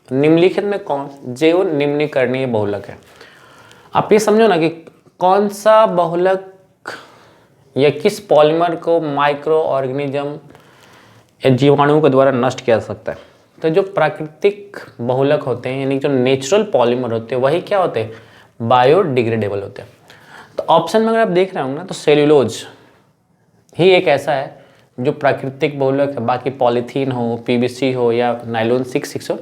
निम्नलिखित में कौन जैव निम्नीकरणीय बहुलक है। आप ये समझो ना कि कौन सा बहुलक या किस पॉलीमर को माइक्रो ऑर्गेनिज्म या जीवाणुओं के द्वारा नष्ट किया जा सकता है। तो जो प्राकृतिक बहुलक होते हैं, यानी जो नेचुरल पॉलीमर होते हैं, वही क्या होते हैं, बायोडिग्रेडेबल होते हैं। तो ऑप्शन में अगर आप देख रहे होंगे ना, तो सेल्यूलोज ही एक ऐसा है जो प्राकृतिक बहुलक है। बाकी पॉलीथीन हो, पीवीसी हो या नाइलॉन 6 हो,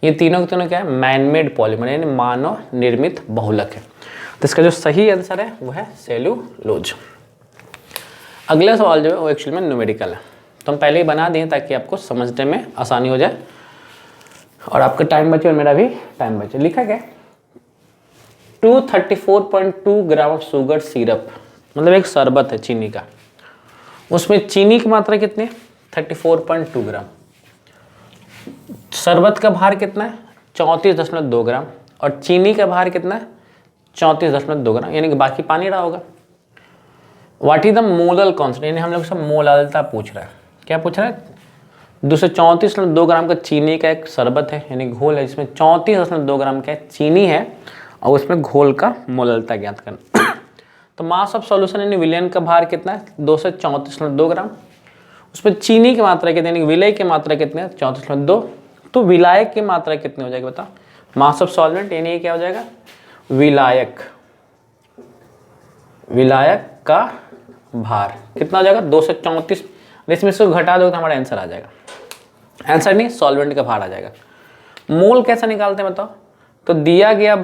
ये तीनों के तीनों क्या है, मैनमेड पॉलीमर, यानी मानव निर्मित बहुलक है। तो इसका जो सही आंसर है वो है सेल्यूलोज। अगला सवाल जो है वो एक्चुअली में न्यूमेरिकल है, तो हम पहले ही बना दिए ताकि आपको समझने में आसानी हो जाए और आपका टाइम बचे और मेरा भी टाइम बचे। लिखा क्या, 234.2 ग्राम ऑफ शुगर सिरप, मतलब एक शरबत है चीनी का, उसमें चीनी की मात्रा कितनी है, 34.2 ग्राम। शरबत का भार कितना है, 34.2 ग्राम, और चीनी का भार कितना है, 34.2 ग्राम, यानी कि बाकी पानी रहा होगा। What is the molal concentration, यानी हम लोग सब मोलालता पूछ रहा है। क्या पूछ रहा है, 234.2 ग्राम का चीनी का एक शरबत है, यानी घोल है, जिसमें 34.2 ग्राम का चीनी है और उसमें घोल का मोललता ज्ञात करना। तो मास ऑफ सॉल्यूशन यानी विलयन का भार कितना है, 234.2 ग्राम। उसमें चीनी की मात्रा कितनी, यानी विलय की मात्रा कितनी है, 34.2। तो विलायक की मात्रा कितनी हो जाएगी बताओ, मास ऑफ सॉल्वेंट, यानी क्या हो जाएगा, विलायक, विलायक का भार कितना हो जाएगा, 234। इसमें इसको घटा दो तो हमारा आंसर आ जाएगा, आंसर नहीं सॉल्वेंट का भार आ जाएगा। मोल कैसे निकालते हैं बताओ, तो दिया गया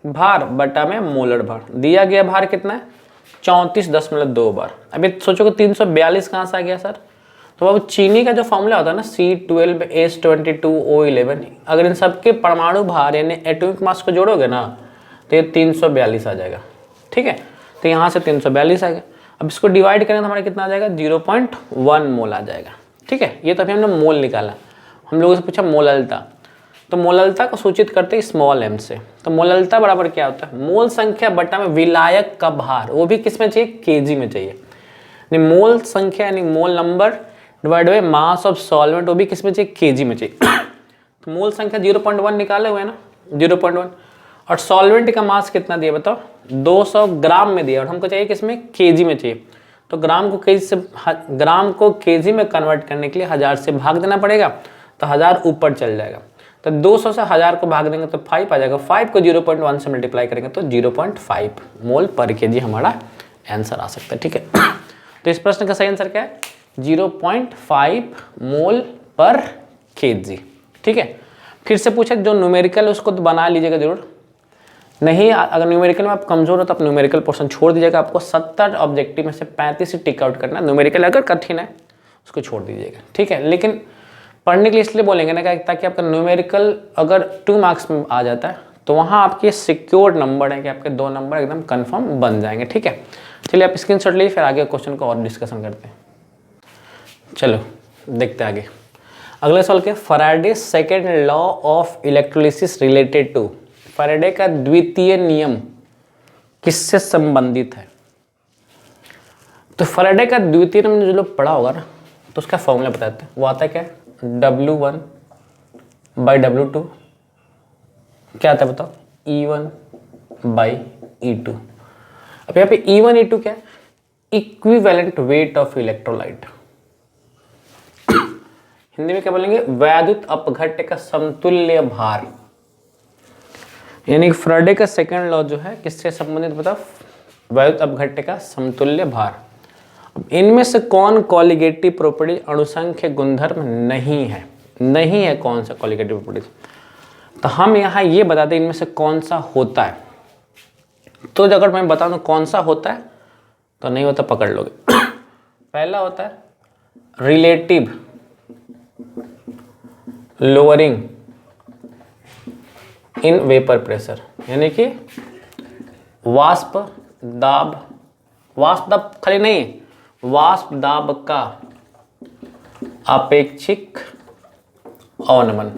भार बटा में मोलर भार, दिया गया भार कितना है, 34.2 बार। अभी सोचो कि 342 कहाँ से आ गया सर, तो अब चीनी का जो फॉर्मूला होता है ना, C12H22O11, अगर इन सबके परमाणु भार यानी एटॉमिक मास को जोड़ोगे ना, तो ये 342 आ जाएगा। ठीक है, तो यहाँ से 342 आ गया। अब इसको डिवाइड करें तो हमारा कितना आ जाएगा, 0.1 मोल आ जाएगा। ठीक है, ये तो अभी हमने मोल निकाला। हम लोगों से पूछा मोललता, तो मोललता को सूचित करते हैं स्मॉल m से। तो मोललता बराबर क्या होता है, मोल संख्या बटा में विलायक का भार, वो भी किस में चाहिए, केजी में चाहिए। मोल संख्या यानी mole number divide by mass of solvent, वो भी किस में चाहिए, केजी में चाहिए। तो मोल संख्या 0.1 निकाले हुए ना, 0.1, और सॉल्वेंट का मास कितना दिया बताओ, 200 ग्राम में दिया, और हमको चाहिए किसमें, केजी में चाहिए। तो ग्राम को केजी में कन्वर्ट करने के लिए 1000 से भाग देना पड़ेगा, तो 1000 ऊपर चल जाएगा। तो 200 से 1000 को भाग देंगे तो 5 आ जाएगा, 5 को 0.1 से मल्टीप्लाई करेंगे तो 0.5 मोल पर केजी हमारा आंसर आ सकता है। ठीक है, तो इस प्रश्न का सही आंसर क्या है, 0.5 मोल पर केजी। ठीक है, फिर से पूछे जो न्यूमेरिकल उसको तो बना लीजिएगा जरूर। नहीं, अगर न्यूमेरिकल में आप कमजोर हो तो आप न्यूमेरिकल पोर्शन छोड़ दीजिएगा। आपको 70 ऑब्जेक्टिव में से 35 ही टिक आउट करना। न्यूमेरिकल अगर कठिन है उसको छोड़ दीजिएगा, ठीक है। लेकिन पढ़ने के लिए इसलिए बोलेंगे ना ताकि आपका न्यूमेरिकल अगर 2 मार्क्स में आ जाता है तो वहाँ आपके सिक्योर्ड नंबर है कि आपके 2 नंबर एकदम कंफर्म बन जाएंगे, ठीक है। चलिए आप स्क्रीनशॉट लीजिए, फिर आगे क्वेश्चन को और डिस्कशन करते हैं। चलो देखते हैं आगे। अगले सवाल के, Faraday second law of electrolysis related to, Faraday का द्वितीय नियम किससे संबंधित है? तो फैराडे का द्वितीय नियम जो लोग पढ़ा होगा ना तो उसका फॉर्मूला बताते हैं। वो आता है क्या? W1/W2 क्या आता है बताओ? E1/E2। अब यहाँ पे E1 E2 क्या है? Equivalent weight of electrolyte. Hindi में क्या बोलेंगे? वैद्युत अपघट्य का समतुल्य भार। यानी फैराडे का सेकंड लॉ जो है किससे संबंधित बताओ? वैद्युत अपघट्य का समतुल्य भार। इनमें से कौन कॉलिगेटिव प्रॉपर्टी अणुसंख्य गुणधर्म नहीं है? नहीं है कौन सा कॉलिगेटिव प्रॉपर्टी? तो हम यहाँ ये बताते हैं इनमें से कौन सा होता है। तो अगर मैं बता दूं कौन सा होता है तो नहीं होता, पकड़ लोगे। पहला होता है relative lowering in vapour pressure, यानी कि वाष्प दाब खाली नहीं, वाष्प दाब का अपेक्षिक अवनमन।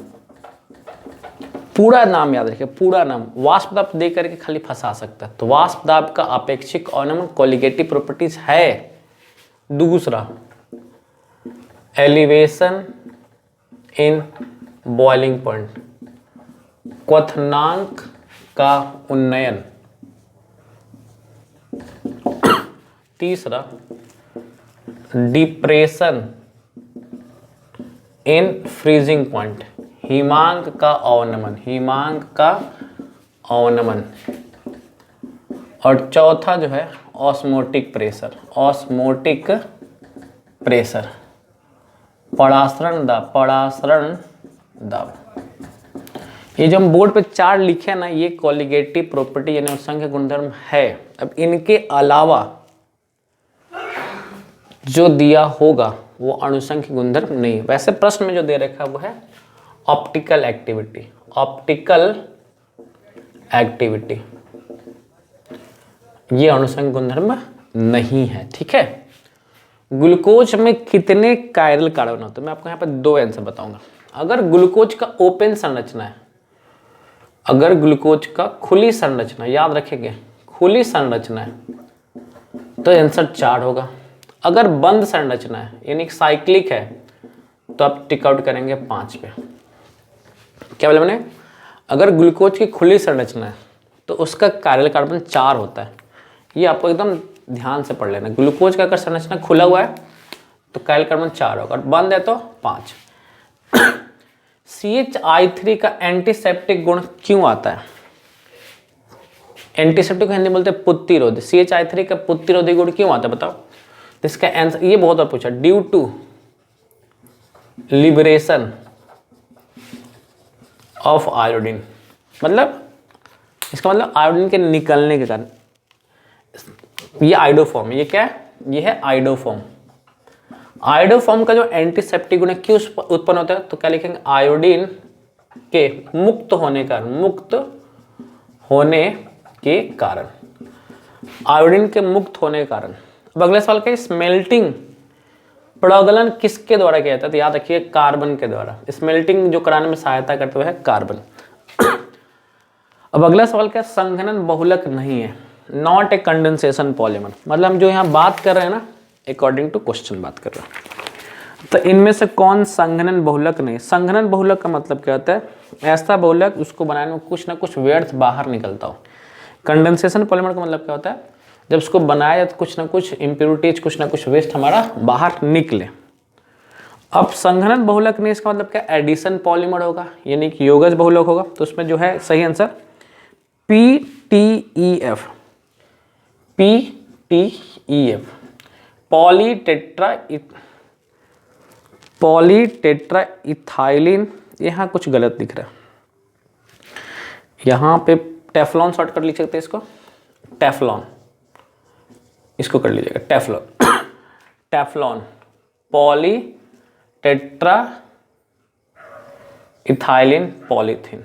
पूरा नाम याद रखिए, पूरा नाम। वाष्प दाब दे करके खाली फंसा सकता है, तो वाष्प दाब का अपेक्षिक अवनमन कॉलिगेटिव प्रॉपर्टीज है। दूसरा एलिवेशन इन बॉइलिंग पॉइंट, क्वथनांक का उन्नयन। तीसरा डिप्रेशन इन फ्रीजिंग पॉइंट, हिमांक का अवनमन। और चौथा जो है ऑस्मोटिक प्रेशर, परासरण दाब। ये जो हम बोर्ड पे 4 लिखे हैं ना, ये कॉलिगेटिव प्रॉपर्टी यानी अणुसंख्य गुणधर्म है। अब इनके अलावा जो दिया होगा वो अणुसंख्य गुणधर्म नहीं। वैसे प्रश्न में जो दे रखा है वो है ऑप्टिकल एक्टिविटी, ये अणुसंख्य गुणधर्म नहीं है, ठीक है। ग्लूकोज में कितने कायरल कार्बन होते हैं? मैं आपको यहाँ पे 2 आंसर बताऊंगा। अगर ग्लूकोज का ओपन संरचना है, अगर ग्लूकोज का खुली संरचना, याद रखेंगे खुली संरचना है तो आंसर 4 होगा। अगर बंद संरचना है यानी साइक्लिक है तो आप टिक आउट करेंगे 5 पे। क्या बोला मैंने? अगर ग्लूकोज की खुली संरचना है तो उसका कायरल कार्बन 4 होता है। ये आपको एकदम ध्यान से पढ़ लेना। ग्लूकोज का अगर संरचना खुला हुआ है तो कायरल कार्बन 4 होगा और बंद है तो 5। CH3 का एंटीसेप्टिक गुण क्यों आता है? एंटीसेप्टिक को हिंदी बोलते हैं पुत्तिरोधी। CH3 का पुत्तिरोधी गुण क्यों आता है बताओ? इसका आंसर ये बहुत बार पूछा, due to liberation of iodine. मतलब इसका मतलब आयोडीन के निकलने के कारण। ये आइडोफॉर्म है। ये क्या है? ये है आइडोफॉर्म। आइडोफॉर्म का जो एंटीसेप्टिक गुण है क्यों उत्पन्न होता है? तो क्या लिखेंगे? आयोडीन के मुक्त होने के कारण। आयोडीन के मुक्त होने के कारण। अब अगले सवाल का, स्मेल्टिंग प्रगलन किसके द्वारा किया जाता है? तो याद रखिए कार्बन के द्वारा। स्मेल्टिंग जो कराने में सहायता करते हुए है कार्बन। अब अगला सवाल क्या? संघनन बहुलक नहीं है, नॉट ए कंडेंसेशन पॉलीमर। मतलब हम जो यहाँ बात कर रहे हैं ना, अकॉर्डिंग टू क्वेश्चन बात कर रहे हैं। तो इनमें से कौन संघनन बहुलक नहीं? संघनन बहुलक का मतलब क्या होता है? ऐसा बहुलक उसको बनाने में कुछ ना कुछ व्यर्थ बाहर निकलता हो। कंडेंसेशन पॉलीमर का मतलब क्या होता है? जब उसको बनाया जाए तो कुछ ना कुछ इम्प्योरिटीज, कुछ ना कुछ वेस्ट हमारा बाहर निकले। अब संघनन बहुलक नहीं, इसका मतलब क्या? एडिशन पॉलीमर होगा, यानी कि योगज बहुलक होगा। तो उसमें जो है सही आंसर PTEF, पॉलीटेट्रा इथाइलिन। यहाँ कुछ गलत दिख रहा है, यहाँ पे टेफ्लॉन शॉर्ट कर लिख सकते हैं इसको, टेफ्लॉन, इसको कर लीजिएगा Teflon. Teflon poly tetra ethylene polythene,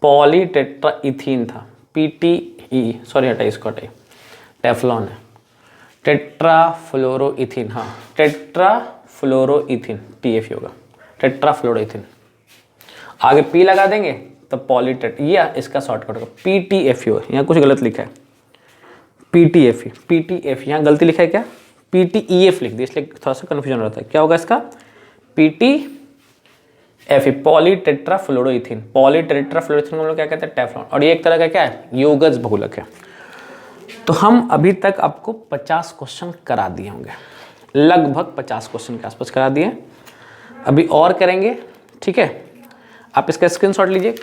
poly tetra ethene था, PTE, सॉरी हटाइए इसको हटाइए, टेफ्लॉन है, टेट्रा फ्लोरोइथीन, हाँ टेट्रा फ्लोरोइथीन, TF होगा, टेट्रा फ्लोरोइथीन। आगे P लगा देंगे तो पॉलीटेट, ये इसका शॉर्टकट होगा PTFE होगा। यहाँ कुछ गलत लिखा है, PTFE, PTF यहाँ गलती लिखा है क्या, PTEF लिख दिया, इसलिए थोड़ा सा कन्फ्यूजन रहता है। क्या होगा इसका, PTFE, पॉलीटेट्राफ्लोरोइथीन। पॉलीटेट्राफ्लोरोइथीन को हम लोग क्या कहते हैं, टेफ्लॉन। और ये एक तरह का क्या है, योगज बहुलक है। तो हम अभी तक आपको 50 क्वेश्चन करा दिए होंगे, लगभग 50 क्वेश्चन के आसपास करा दिए, अभी और करेंगे, ठीक है। आप इसका स्क्रीनशॉट लीजिए।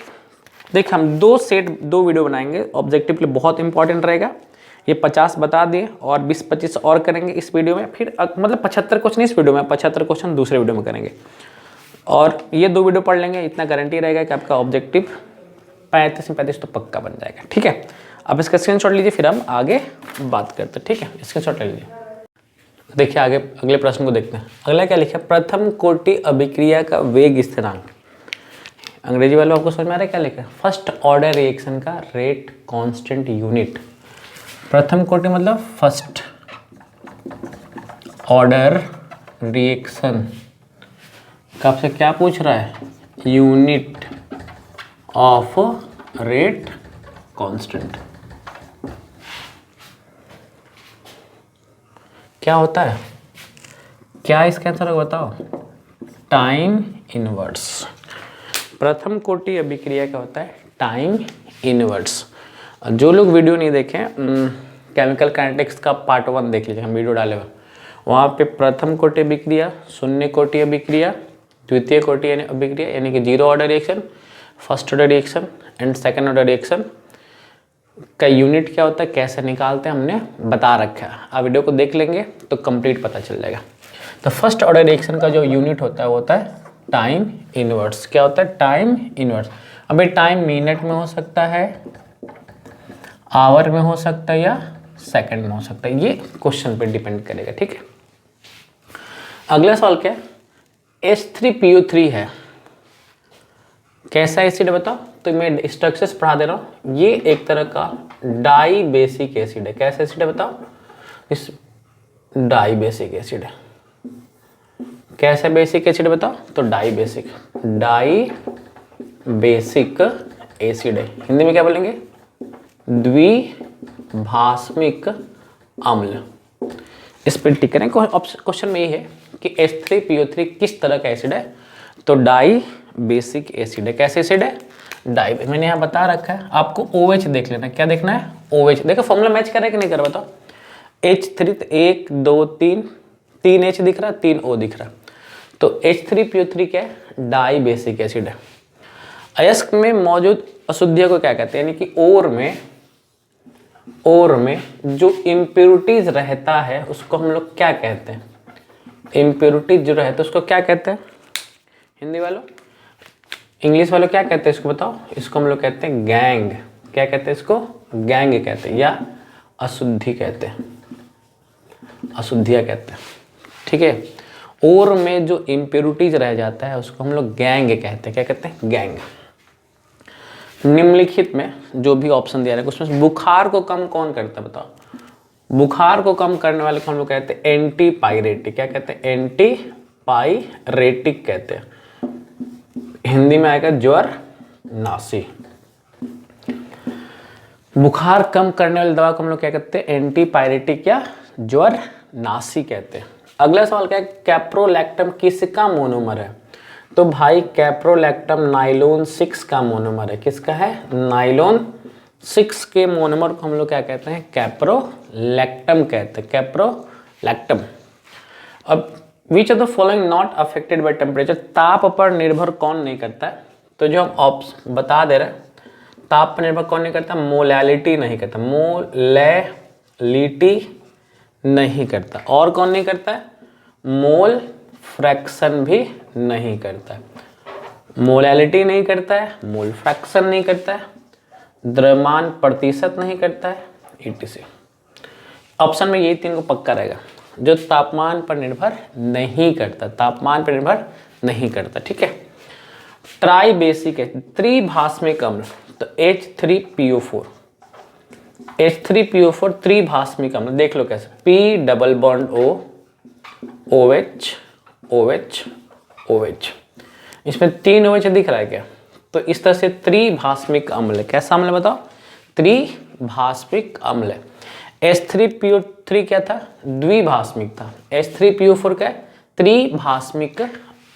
देखिए हम 2 वीडियो बनाएंगे, ऑब्जेक्टिव के लिए बहुत इंपॉर्टेंट रहेगा। ये 50 बता दिए और 20-25 और करेंगे इस वीडियो में, फिर मतलब 75 क्वेश्चन इस वीडियो में, 75 क्वेश्चन दूसरे वीडियो में करेंगे। और ये 2 वीडियो पढ़ लेंगे, इतना गारंटी रहेगा कि आपका ऑब्जेक्टिव 35 से 35 तो पक्का बन जाएगा, ठीक है। अब इसका स्क्रीनशॉट लीजिए, फिर हम आगे बात करते हैं, ठीक है। स्क्रीनशॉट ले लीजिए। देखिए आगे अगले प्रश्न को देखते हैं। अगला क्या लिखा है, प्रथम कोटि अभिक्रिया का वेग स्थिरांक। अंग्रेजी वालों आपको समझ में आ रहा है क्या लिखा है, फर्स्ट ऑर्डर रिएक्शन का रेट कांस्टेंट यूनिट। प्रथम कोटि मतलब फर्स्ट ऑर्डर रिएक्शन का आपसे क्या पूछ रहा है, यूनिट ऑफ रेट कांस्टेंट। क्या होता है, क्या इसका आंसर है बताओ, टाइम इनवर्स। प्रथम कोटि अभिक्रिया क्या होता है, टाइम इनवर्स। जो लोग वीडियो नहीं देखें, केमिकल काइनेटिक्स का पार्ट 1 देख लीजिए, हम वीडियो डाले हुए, वहाँ पे प्रथम कोटि अभिक्रिया, शून्य कोटि अभिक्रिया, द्वितीय कोटि अभिक्रिया यानी कि 0 order reaction, first order reaction and second order reaction का यूनिट क्या होता है, कैसे निकालते हैं, हमने बता रखा है। आप वीडियो को देख लेंगे तो कंप्लीट पता चल जाएगा। तो फर्स्ट ऑर्डर रिएक्शन का जो यूनिट होता है वो होता है टाइम इनवर्स। क्या होता है, टाइम इनवर्स। अभी टाइम मिनट में हो सकता है, आवर में हो सकता है या सेकंड में हो सकता है, ये क्वेश्चन पे डिपेंड करेगा, ठीक है। अगला सवाल क्या है, H3PO3 है, कैसा एसिड है बताओ। तो मैं स्ट्रक्चर्स पढ़ा दे रहा हूँ। ये एक तरह का डाई बेसिक एसिड है। कैसा एसिड है बताओ, इस डाई बेसिक एसिड है। कैसा बेसिक एसिड है बताओ, तो डाई बेसिक एसिड है। हिंदी में क्या बोलेंगे, द्विभाषमिक अम्ल। इस पर टिक करें। क्वेश्चन में ये है कि H3PO3 किस तरह का एसिड है, तो डाई बेसिक एसिड है। कैसे एसिड है, डाई। मैंने यहाँ बता रखा है, आपको OH देख लेना। क्या देखना है, OH। देखो फॉर्मूला मैच कर रहा है कि नहीं कर रहा बताओ। H3 1 2 3 H दिख रहा, 3 O दिख रहा। तो H3PO3 क्या है, डाई बेसिक एसिड है। अयस्क में मौजूद अशुद्धियों को क्या कहते हैं, यानी कि ओर में जो इम्प्योरिटीज रहता है उसको हम लोग क्या कहते हैं, इम्प्योरिटीज जो रहता है उसको क्या कहते हैं। हिंदी वालों, इंग्लिश वालों क्या कहते हैं इसको बताओ। इसको हम लोग कहते हैं गैंग। क्या कहते हैं इसको, गैंग कहते हैं, या अशुद्धि कहते हैं, अशुद्धियाँ कहते हैं, ठीक है। ओर में जो इम्प्योरिटीज रह जाता है उसको हम लोग गैंग कहते हैं। क्या कहते हैं, गैंग। निम्नलिखित में जो भी ऑप्शन दिया है उसमें बुखार को कम कौन करता है बताओ। बुखार को कम करने वाले को हम लोग कहते हैं एंटीपायरेटिक। क्या कहते हैं, एंटीपायरेटिक कहते हैं। हिंदी में आएगा ज्वर नासी। बुखार कम करने वाली दवा को हम लोग क्या कहते हैं, एंटीपायरेटिक या ज्वर नासी कहते हैं। अगला सवाल क्या है, कैप्रोलैक्टम किसका मोनोमर है। तो भाई कैप्रोलैक्टम नाइलोन 6 का मोनोमर है। किसका है, नाइलोन 6 के मोनोमर को हम लोग क्या कहते हैं, कैप्रोलैक्टम कहते हैं, कैप्रोलैक्टम। अब विच of the following not affected by temperature, ताप पर निर्भर कौन नहीं करता है। तो जो हम ऑप्शन बता दे रहे हैं, ताप पर निर्भर कौन नहीं करता, मोलैलिटी नहीं करता, मोलैलिटी नहीं करता। और कौन नहीं करता है, मोल फ्रैक्शन भी नहीं करता है। मोलैलिटी नहीं करता है, मोल फ्रैक्शन नहीं करता है, द्रव्यमान प्रतिशत नहीं करता है, ETC। ऑप्शन में ये तीन को पक्का रहेगा, जो तापमान पर निर्भर नहीं करता, तापमान पर निर्भर नहीं करता, ठीक है। ट्राई बेसिक है, त्रिभाषमिक अम्ल, तो H3PO4, H3PO4 त्रिभाषमिक अम्ल, देख लो कैसे, P double bond O, OH OH OH, इसमें 3 OH दिख रहा है क्या? तो इस तरह से त्रिभाषमिक अम्ल, कैसा अम्ल बताओ? त्रिभाषमिक अम्ल। H3PO3 क्या था? द्विभाषमिक था। H3PO4 क्या है? त्रिभाषमिक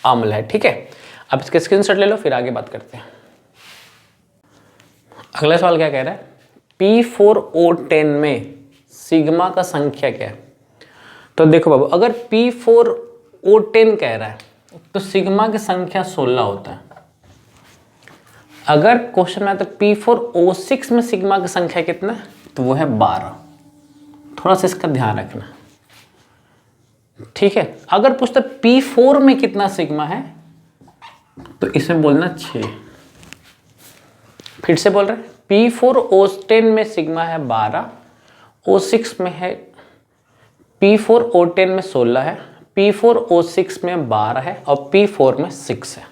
अम्ल है, ठीक है। अब इसके स्क्रीनशॉट ले लो, फिर आगे बात करते हैं। अगला सवाल क्या कह रहा है? P4O10 में सिग्मा का संख्या क्या है? तो देखो बाबू, अगर P4O10 कह रहा है तो सिग्मा की संख्या 16 होता है। अगर क्वेश्चन में आता है P4O6 में सिग्मा की संख्या कितना है, तो वो है 12। थोड़ा सा इसका ध्यान रखना, ठीक है। अगर पूछता P4 में कितना सिग्मा है, तो इसमें बोलना 6। फिर से बोल रहे हैं, P4O10 में सिग्मा है 12, O6 में है, P4O10 में 16 है, P4O6 में 12 है और P4 में 6 है,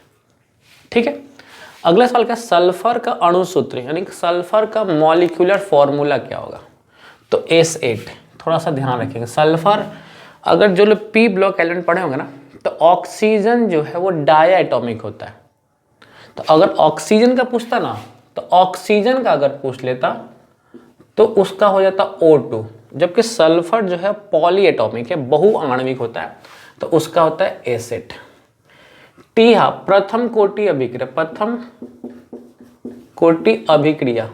ठीक है। अगला सवाल क्या? सल्फर का अणु सूत्र यानी कि सल्फर का मॉलिक्यूलर फॉर्मूला क्या होगा? तो S8। थोड़ा सा ध्यान रखिएगा, सल्फर अगर जो लोग P ब्लॉक एलिमेंट पढ़े होंगे ना, तो ऑक्सीजन जो है वो डायटोमिक होता है। तो अगर ऑक्सीजन का पूछता ना, तो ऑक्सीजन का अगर पूछ लेता तो उसका हो जाता O2, जबकि सल्फर जो है पॉलीएटॉमिक है, बहुआण्विक होता है, तो उसका होता है S8। टी प्रथम कोटि अभिक्रिया, प्रथम कोटि अभिक्रिया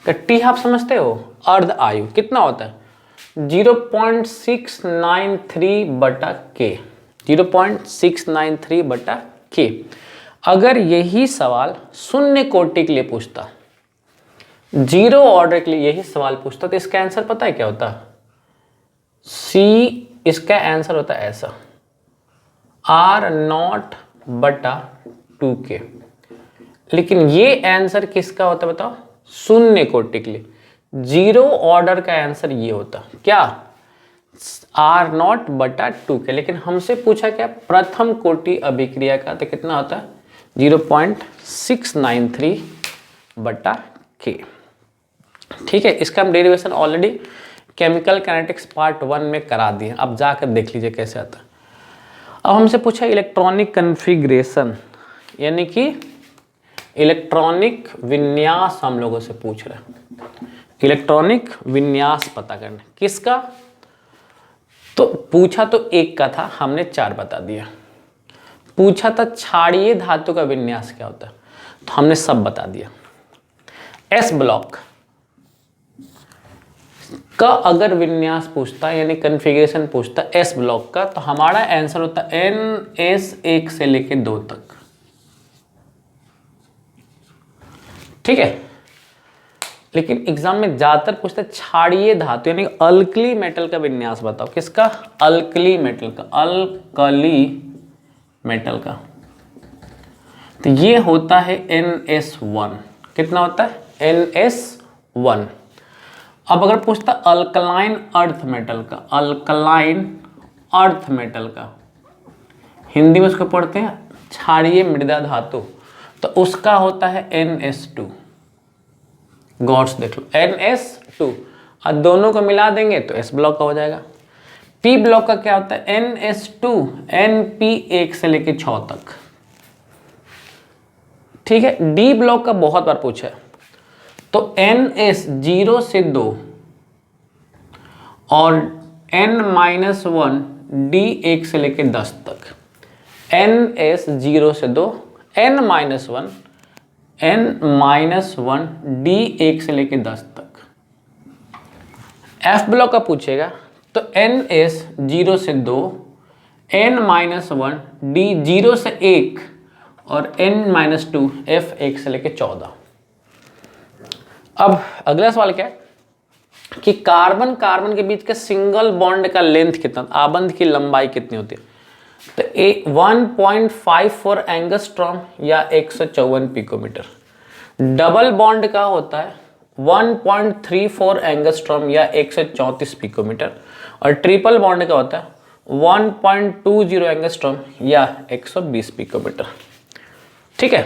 का टी आप समझते हो? अर्ध आयु कितना होता है? 0.693 बटा K, 0.693 बटा K। अगर यही सवाल शून्य कोटि के लिए पूछता, 0 ऑर्डर के लिए यही सवाल पूछता, तो इसका आंसर पता है क्या होता? C, इसका आंसर होता है ऐसा, R0 बटा 2K। लेकिन ये आंसर किसका होता है बताओ? शून्य कोटि के लिए 0 ऑर्डर का आंसर ये होता क्या? R0 बटा 2K। लेकिन हमसे पूछा क्या? प्रथम कोटि अभिक्रिया का, तो कितना होता है? 0.693 बटा K, ठीक है। इसका हम derivation already chemical kinetics part 1 में करा दिए, अब जाकर देख लीजिए कैसे आता है। अब हमसे पूछा इलेक्ट्रॉनिक कन्फिग्रेशन यानी कि इलेक्ट्रॉनिक विन्यास, हम लोगों से पूछ रहे हैं इलेक्ट्रॉनिक विन्यास पता करना। किसका? तो पूछा तो एक का था, हमने 4 बता दिया। पूछा था क्षारीय धातु का विन्यास क्या होता है, तो हमने सब बता दिया। S ब्लॉक का अगर विन्यास पूछता यानी कन्फिग्रेशन पूछता S ब्लॉक का, तो हमारा आंसर होता NS1 से लेके 2 तक, ठीक है। लेकिन एग्जाम में ज्यादातर पूछते क्षारीय धातु यानी अल्कली मेटल का विन्यास बताओ। किसका? अल्कली मेटल का, अल्कली मेटल का। तो ये होता है NS1। कितना होता है? NS1। अब अगर पूछता अल्कलाइन अर्थ मेटल का, अल्कलाइन अर्थ मेटल का, हिंदी में उसको पढ़ते हैं क्षारीय मृदा धातु, तो उसका होता है NS2। गौर से देख लो, NS2। और दोनों को मिला देंगे तो S ब्लॉक का हो जाएगा। P ब्लॉक का क्या होता है? NS2, NP1 से लेके 6 तक, ठीक है। D ब्लॉक का बहुत बार पूछा है, तो NS0 से 2 और N-1 D1 से लेके 10 तक, NS0 से 2, N-1 D1 से लेके 10 तक। F ब्लॉक का पूछेगा तो NS0 से 2, N-1 D0 से 1 और N-2 F1 से लेके 14। अब अगला सवाल क्या है कि कार्बन कार्बन के बीच के सिंगल बॉन्ड का लेंथ कितना, आबंध की लंबाई कितनी होती है? तो 1.54 एंगस्ट्रॉम या 154 पिकोमीटर। डबल बॉन्ड का होता है 1.34 एंगस्ट्रॉम या 134 पिकोमीटर, और ट्रिपल बॉन्ड का होता है 1.20 एंगस्ट्रॉम या 120 पिकोमीटर। ठीक है,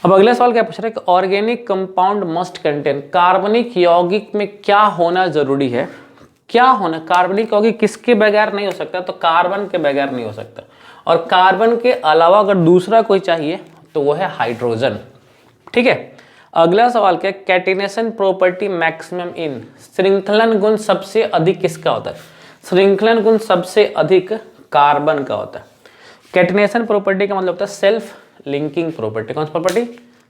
अब अगला सवाल क्या पूछ रहा है कि ऑर्गेनिक कंपाउंड मस्ट कंटेन, कार्बनिक यौगिक में क्या होना जरूरी है, क्या होना, कार्बनिक यौगिक किसके बगैर नहीं हो सकता, तो कार्बन के बगैर नहीं हो सकता, और कार्बन के अलावा अगर दूसरा कोई चाहिए तो वो है हाइड्रोजन। ठीक है, अगला सवाल क्या, कैटिनेशन प्रॉपर्टी मैक्सिमम इन, श्रृंखलन गुण सबसे अधिक किसका होता है, श्रृंखलन गुण सबसे अधिक कार्बन का होता है। कैटिनेशन प्रॉपर्टी का मतलब होता है सेल्फ लिंकिंग प्रॉपर्टी। कौन सी प्रॉपर्टी,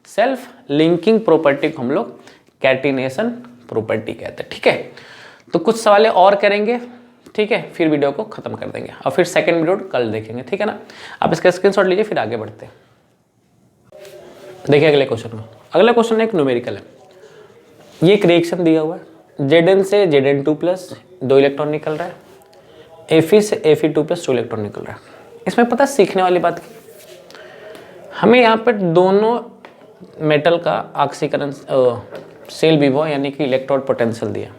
सेल्फ लिंकिंग प्रॉपर्टी को हम लोग कैटिनेशन प्रॉपर्टी कहते हैं। ठीक है, तो कुछ सवाल और करेंगे, ठीक है, फिर वीडियो को खत्म कर देंगे और फिर सेकंड वीडियो कल देखेंगे। ठीक है ना, आप इसका स्क्रीनशॉट लीजिए, फिर आगे बढ़ते हैं। देखिए अगले क्वेश्चन में, अगला क्वेश्चन एक न्यूमेरिकल है। ये एक रिएक्शन दिया हुआ है, Zn से Zn2 प्लस 2 इलेक्ट्रॉन निकल रहा है, Fe से Fe2 प्लस 2 इलेक्ट्रॉन निकल रहा है। इसमें पता सीखने वाली बात की, हमें यहाँ पर दोनों मेटल का ऑक्सीकरण सेल विभव यानी कि इलेक्ट्रोड पोटेंशियल दिया।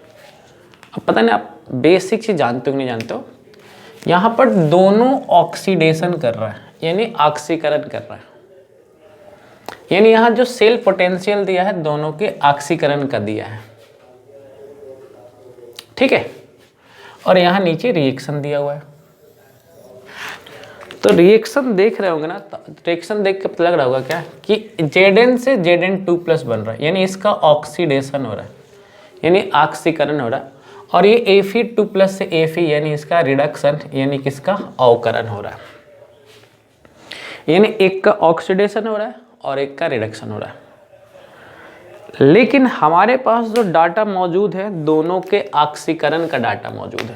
अब पता नहीं आप बेसिक चीज जानते हो कि नहीं जानते हो, यहाँ पर दोनों ऑक्सीडेशन कर रहा है यानी ऑक्सीकरण कर रहा है, यानी यहाँ जो सेल पोटेंशियल दिया है दोनों के ऑक्सीकरण का दिया है। ठीक है, और यहाँ नीचे रिएक्शन दिया हुआ है, तो रिएक्शन देख रहे होंगे ना, तो रिएक्शन देख के पता लग रहा होगा क्या कि Zn से Zn2 प्लस बन रहा है यानी इसका ऑक्सीडेशन हो रहा है यानी ऑक्सीकरण हो रहा है, और ये Fe2 प्लस से Fe यानी इसका रिडक्शन यानी किसका अवकरण हो रहा है, यानी एक का ऑक्सीडेशन हो रहा है और एक का रिडक्शन हो रहा है। लेकिन हमारे पास जो डाटा मौजूद है दोनों के ऑक्सीकरण का डाटा मौजूद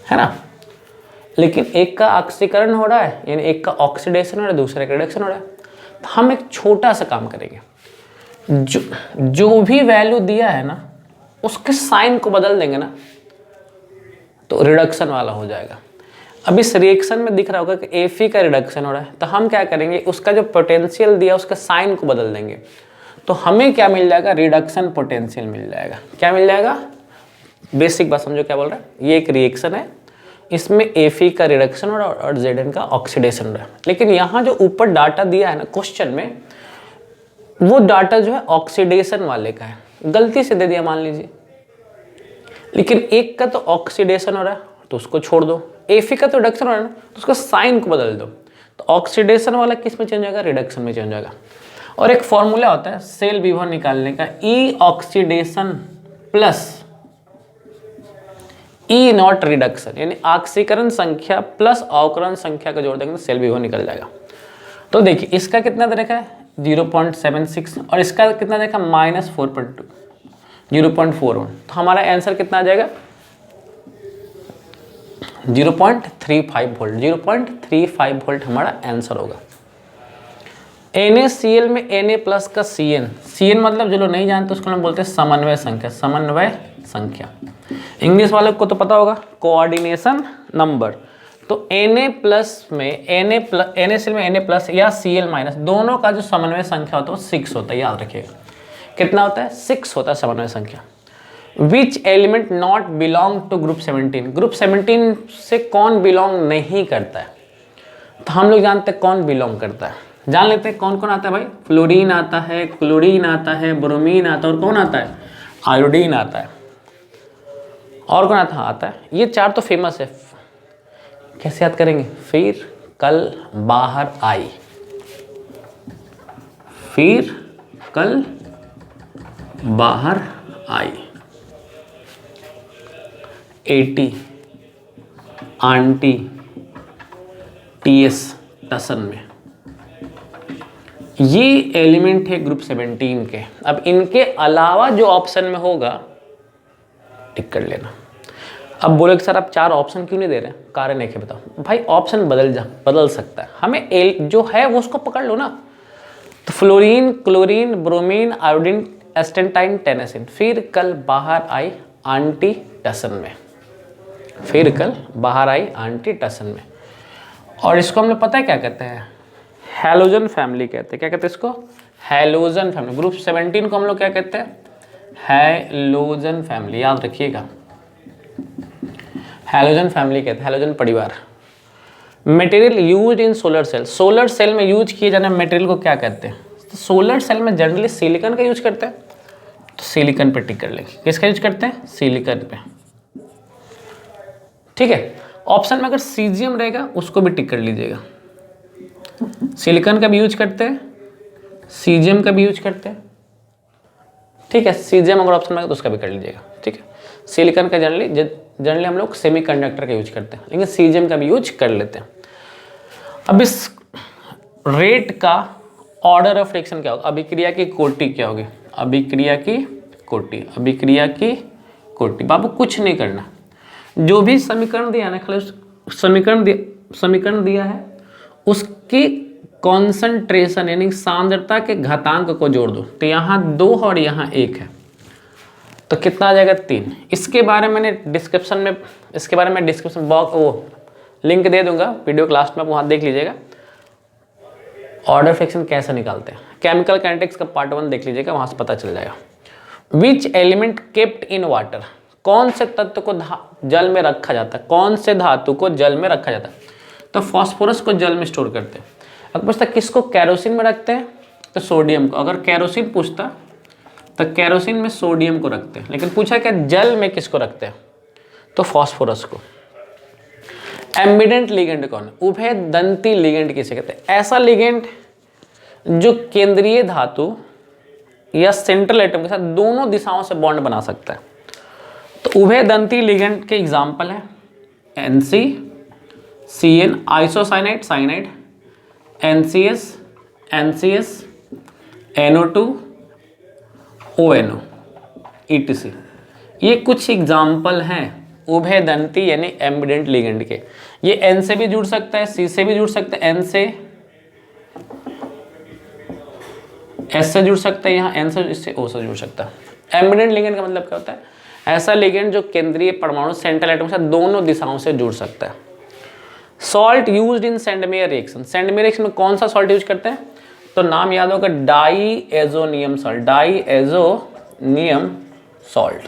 है ना, लेकिन एक का ऑक्सीकरण हो रहा है यानी एक का ऑक्सीडेशन हो रहा है, दूसरे का रिडक्शन हो रहा है। तो हम एक छोटा सा काम करेंगे, जो भी वैल्यू दिया है ना उसके साइन को बदल देंगे ना तो रिडक्शन वाला हो जाएगा। अब इस रिएक्शन में दिख रहा होगा कि Fe का रिडक्शन हो रहा है, तो हम क्या करेंगे, उसका जो पोटेंशियल दिया उसका साइन को बदल देंगे, तो हमें क्या मिल जाएगा, रिडक्शन पोटेंशियल मिल जाएगा। क्या मिल जाएगा, बेसिक बात समझो क्या बोल रहा है, ये एक रिएक्शन है, इसमें Fe का रिडक्शन हो रहा है और Zn का ऑक्सीडेशन हो रहा है, लेकिन यहाँ जो ऊपर डाटा दिया है ना क्वेश्चन में, वो डाटा जो है ऑक्सीडेशन वाले का है, गलती से दे दिया मान लीजिए, लेकिन एक का तो ऑक्सीडेशन हो रहा है तो उसको छोड़ दो, Fe का तो रिडक्शन हो रहा है ना तो उसका साइन को बदल दो, तो ऑक्सीडेशन वाला किस में चेंज होगा, रिडक्शन में चेंज होगा। और एक फॉर्मूला होता है सेल विभव निकालने का, E oxidation plus E not reduction, यानी ऑक्सीकरण संख्या प्लस अवकरण संख्या का जोड़ देंगे तो सेल विभव निकल जाएगा। तो देखिए इसका कितना दे रखा है 0.76 और इसका कितना देखा -4.2 0.41, तो हमारा आंसर कितना आ जाएगा 0.35 वोल्ट, 0.35 वोल्ट हमारा आंसर होगा। NaCl में Na प्लस का Cn मतलब जो लोग नहीं जानते उसको हम बोलते हैं समन्वय संख्या, समन्वय संख्या। इंग्लिश वाले को तो पता होगा कोऑर्डिनेशन नंबर। तो Na प्लस में NaCl में Na प्लस या Cl माइनस दोनों का जो समन्वय संख्या होता है वो 6 होता है, याद रखिएगा। कितना होता है 6 होता है समन्वय संख्या। Which element not belong to group 17, group 17 से कौन बिलोंग नहीं करता है, तो हम लोग जानते हैं कौन बिलोंग करता है, जान लेते हैं कौन कौन आता है भाई। फ्लोरीन आता है, क्लोरीन आता है, ब्रोमीन आता है और कौन आता है आयोडीन आता है, और कौन आता है, ये 4 तो फेमस है। कैसे याद करेंगे, फिर कल बाहर आई, फिर कल बाहर आई, 80 आंटी TS टसन में, ये एलिमेंट है ग्रुप 17 के। अब इनके अलावा जो ऑप्शन में होगा टिक कर लेना। अब बोले कि सर आप 4 ऑप्शन क्यों नहीं दे रहे, कारण एक है बताओ भाई, ऑप्शन बदल सकता है, हमें एल जो है वो उसको पकड़ लो ना। तो fluorine, chlorine, bromine, iodine, astatine, tennessine, फिर कल बाहर आई आंटी टसन में, फिर कल बाहर आई आंटी टसन में। और इसको हम लोग पता है क्या कहते हैं, हैलोजन फैमिली कहते हैं। क्या कहते हैं इसको? Halogen family. ग्रुप 17 को हम लोग क्या कहते हैं? हैलोजन फैमिली, याद रखिएगा, हैलोजन फैमिली कहते हैं, हैलोजन परिवार। Material used in solar cell, solar cell में यूज किए जाने मटेरियल को क्या कहते हैं? तो सोलर सेल में जनरली सिलिकॉन का यूज करते हैं, तो सिलिकॉन पे टिक कर लेंगे। किसका यूज करते हैं? सिलिकॉन पे। ठीक है, ऑप्शन में अगर सीजियम रहेगा उसको भी टिक कर लीजिएगा। सिलिकॉन का भी यूज करते हैं, सीजियम का भी यूज करते हैं। ठीक है, सीजियम अगर ऑप्शन में तो उसका भी कर लीजिएगा। ठीक है, सिलिकॉन का जनरली हम लोग सेमीकंडक्टर का यूज करते हैं, लेकिन सीजियम का भी यूज कर लेते हैं। अब इस रेट का ऑर्डर ऑफ रिएक्शन क्या होगा? अभिक्रिया की कोटि क्या होगी? अभिक्रिया की कोटि, अभिक्रिया की कोटि। बाबू कुछ नहीं करना, जो भी समीकरण दिया ना, खाली समीकरण दिया है उसकी कॉन्सेंट्रेशन यानी सांद्रता के घातांक को जोड़ दो। तो यहाँ 2 और यहाँ 1 है, तो कितना आ जाएगा? 3। इसके बारे में डिस्क्रिप्शन बॉक्स वो लिंक दे दूंगा वीडियो क्लास में, वहाँ देख लीजिएगा ऑर्डर फ्रैक्शन कैसे निकालते हैं। केमिकल काइनेटिक्स का पार्ट 1 देख लीजिएगा, वहाँ से पता चल जाएगा। Which element kept in water, कौन से तत्व को जल में रखा जाता है? कौन से धातु को जल में रखा जाता है? तो फॉस्फोरस को जल में स्टोर करते हैं। अगर पूछता किसको केरोसिन में रखते हैं, तो सोडियम को। अगर केरोसिन पूछता तो केरोसिन में सोडियम को रखते हैं, लेकिन पूछा क्या जल में किसको रखते हैं, तो फॉस्फोरस को। एम्बिडेंट लिगेंड कौन है? उभय दंती लिगेंड किसे कहते हैं? ऐसा लिगेंड जो केंद्रीय धातु या सेंट्रल एटम के साथ दोनों दिशाओं से बॉन्ड बना सकता है। तो उभय दंती लिगेंड के एग्जाम्पल है NC, CN, isocyanide, cyanide, NCS, NCS, NO2, ONO, ETC। ये कुछ एग्जाम्पल हैं उभय दंती यानी एम्बिडेंट लिगेंड के। ये N से भी जुड़ सकता है, C से भी जुड़ सकता है, N से S से जुड़ सकता है, यहाँ N से, इससे O से जुड़ सकता है। एम्बिडेंट लिगेंड का मतलब क्या होता है? ऐसा लिगेंड जो केंद्रीय परमाणु सेंट्रल एटम से दोनों दिशाओं से जुड़ सकता है। Salt used in Sandmeyer reaction, Sandmeyer reaction में कौन सा सॉल्ट यूज करते हैं? तो नाम याद होगा, diazonium salt, diazonium salt,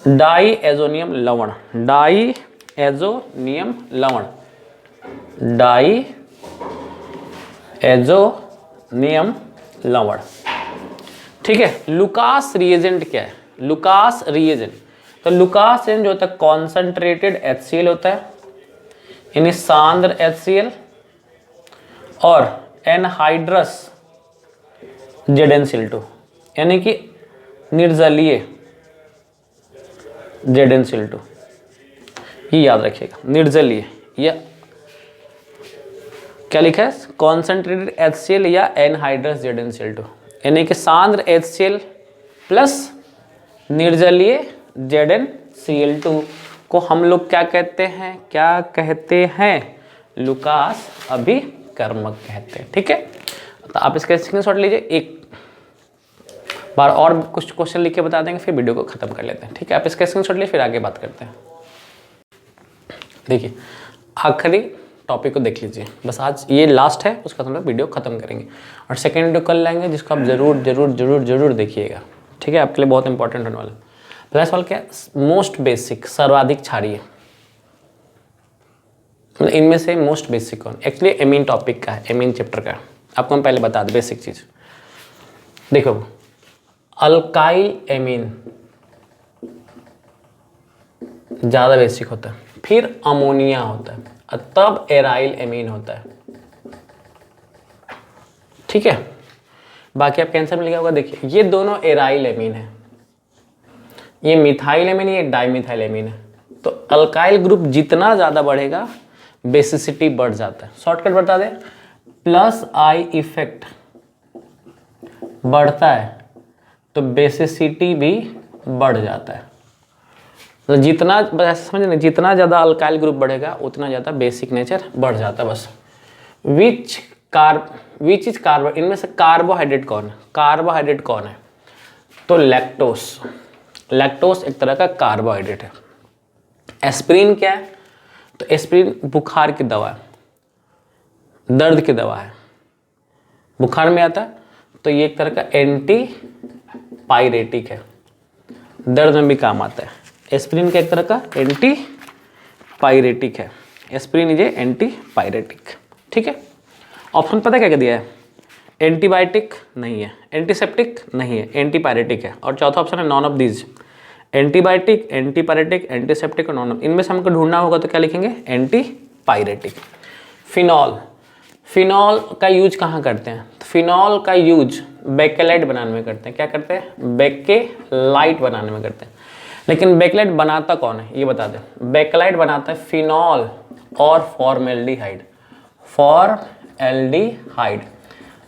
diazonium लवण, डाईएजोनियम लवण, डाईएजोनियम लवण। ठीक है, लुकास रिएजेंट क्या है? लुकास रिएजेंट, तो लुकास रिएजेंट जो होता है कॉन्सेंट्रेटेड HCl होता है, यानी सांद्र HCl, और एनहाइड्रस ZnCl2 यानी कि निर्जलीय ZnCl2। ये याद रखिएगा, निर्जलीय, या क्या लिखा है? कॉन्सेंट्रेटेड HCl या एनहाइड्रस ZnCl2, यानी कि सांद्र HCl प्लस निर्जलीय ZnCl2 को हम लोग क्या कहते हैं? क्या कहते हैं? लुकास अभिकर्मक कहते हैं। ठीक है, तो आप इसका स्क्रीनशॉट लीजिए, एक बार और कुछ क्वेश्चन लिख के बता देंगे, फिर वीडियो को खत्म कर लेते हैं। ठीक है, आप इसका स्क्रीनशॉट लीजिए, फिर आगे बात करते हैं। देखिए, आखिरी टॉपिक को देख लीजिए, बस आज ये लास्ट है, उसका हम लोग वीडियो खत्म करेंगे और सेकेंड वीडियो कल लाएंगे, जिसको आप जरूर जरूर जरूर जरूर देखिएगा। ठीक है, आपके लिए बहुत इंपॉर्टेंट होने वाला है। पहला सवाल क्या है? मोस्ट बेसिक, सर्वाधिक क्षारीय, इनमें से मोस्ट बेसिक कौन? एक्चुअली एमीन टॉपिक का है, एमीन चैप्टर का है। आपको हम पहले बता दें बेसिक चीज। देखो, अल्काइल एमीन ज्यादा बेसिक होता है, फिर अमोनिया होता है, तब एराइल एमीन होता है। ठीक है, बाकी आप कैंसर में लिखा होगा, देखिए ये दोनों एराइल एमीन है, ये मिथाइल एमीन, ये डाइमिथाइल एमीन है। तो अल्काइल ग्रुप जितना ज्यादा बढ़ेगा बेसिसिटी बढ़ जाता है। शॉर्टकट बता दें, प्लस आई इफेक्ट बढ़ता है तो बेसिसिटी भी बढ़ जाता है। तो जितना, बस समझे ना, जितना ज़्यादा अल्काइल ग्रुप बढ़ेगा उतना ज़्यादा बेसिक नेचर बढ़ जाता है। बस विच इज कार्बो, इनमें से कार्बोहाइड्रेट कौन है? कार्बोहाइड्रेट कौन है? तो लैक्टोस, लैक्टोस एक तरह का कार्बोहाइड्रेट है। एस्पिरिन क्या है? तो एस्पिरिन बुखार की दवा है, दर्द की दवा है, बुखार में आता है, तो ये एक तरह का एंटी पायरेटिक है, दर्द में भी काम आता है। एस्पिरिन का एक तरह का एंटी पायरेटिक है, aspirin is a anti pyretic, ठीक है। ऑप्शन पता क्या क्या दिया है, एंटीबायोटिक नहीं है, एंटीसेप्टिक नहीं है, एंटी पायरेटिक है, और चौथा ऑप्शन है none of these, antibiotic, anti pyretic, antiseptic और नॉन ऑफ, इनमें से हमको ढूंढना होगा तो क्या लिखेंगे, एंटी पायरेटिक। फिनॉल, फिनॉल का यूज कहाँ करते हैं, फिनॉल का यूज बेकेलाइट बनाने में करते हैं, क्या करते हैं, बेकेलाइट बनाने में करते हैं। लेकिन बेकेलाइट बनाता कौन है ये बता दें, बेकेलाइट बनाता है फिनॉल और फॉर्मेल्डिहाइड, फॉर्मेल्डिहाइड,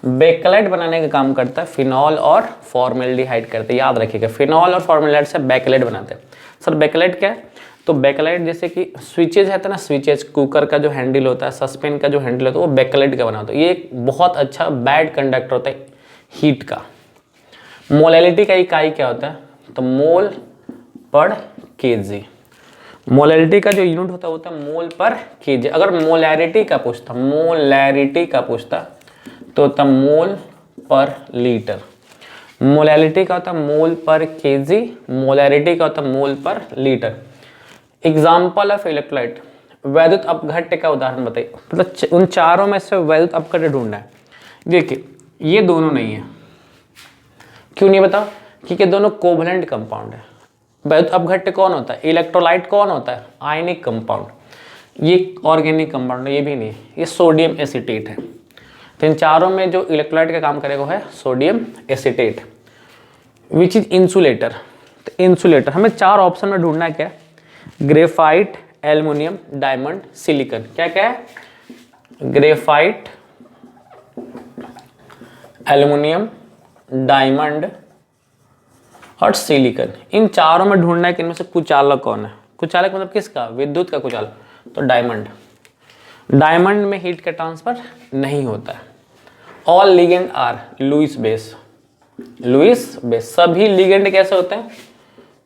बेकेलाइट बनाने का काम करता है फिनॉल और फॉर्मेल्डिहाइड करते हैं, याद रखिएगा, फिनॉल और फॉर्मेल्डिहाइड से बेकेलाइट बनाते हैं। सर बेकेलाइट क्या है, तो बेकेलाइट जैसे कि स्विचेज है ना, स्विचेज, कुकर का जो हैंडल होता है, सस्पेन का जो हैंडल होता है, वो बेकेलाइट का बना होता है। ये एक बहुत अच्छा बैड कंडक्टर होता है हीट का। मोलैलिटी का इकाई क्या होता है, तो मोल पर केजी, मोलैलिटी का जो यूनिट होता है वो होता है मोल पर केजी। अगर मोलैरिटी का पूछता, मोलैरिटी का पूछता तो होता मोल पर लीटर, मोलैलिटी का होता मोल पर केजी, मोलैरिटी का होता मोल पर लीटर। एग्जाम्पल ऑफ इलेक्ट्रोलाइट, वैद्युत अपघट्य का उदाहरण बताइए, मतलब उन चारों में से वैद्युत अपघट्य ढूंढना है। देखिए ये दोनों नहीं है, क्यों नहीं बताओ, क्योंकि दोनों कोवलेंट कंपाउंड है। वैद्युत अपघट्य कौन होता है, इलेक्ट्रोलाइट कौन होता है, आयनिक कंपाउंड, ये ऑर्गेनिक कंपाउंड है, ये भी नहीं, ये सोडियम एसीटेट है। तो इन चारों में जो इलेक्ट्रोलाइट का काम करेगा है sodium acetate, which is insulator. तो इंसुलेटर हमें चार ऑप्शन में ढूंढना है, क्या, ग्रेफाइट, एल्युमिनियम, डायमंड, सिलिकॉन, क्या क्या है, ग्रेफाइट, एल्युमिनियम, डायमंड और सिलिकॉन। इन चारों में ढूंढना है कि इनमें से कुचालक कौन है। कुचालक मतलब किसका, विद्युत का कुचालक, तो डायमंड। डायमंड में हीट का ट्रांसफर नहीं होता है। All ligand are Lewis base, Lewis base, सभी लिगेंड कैसे होते हैं,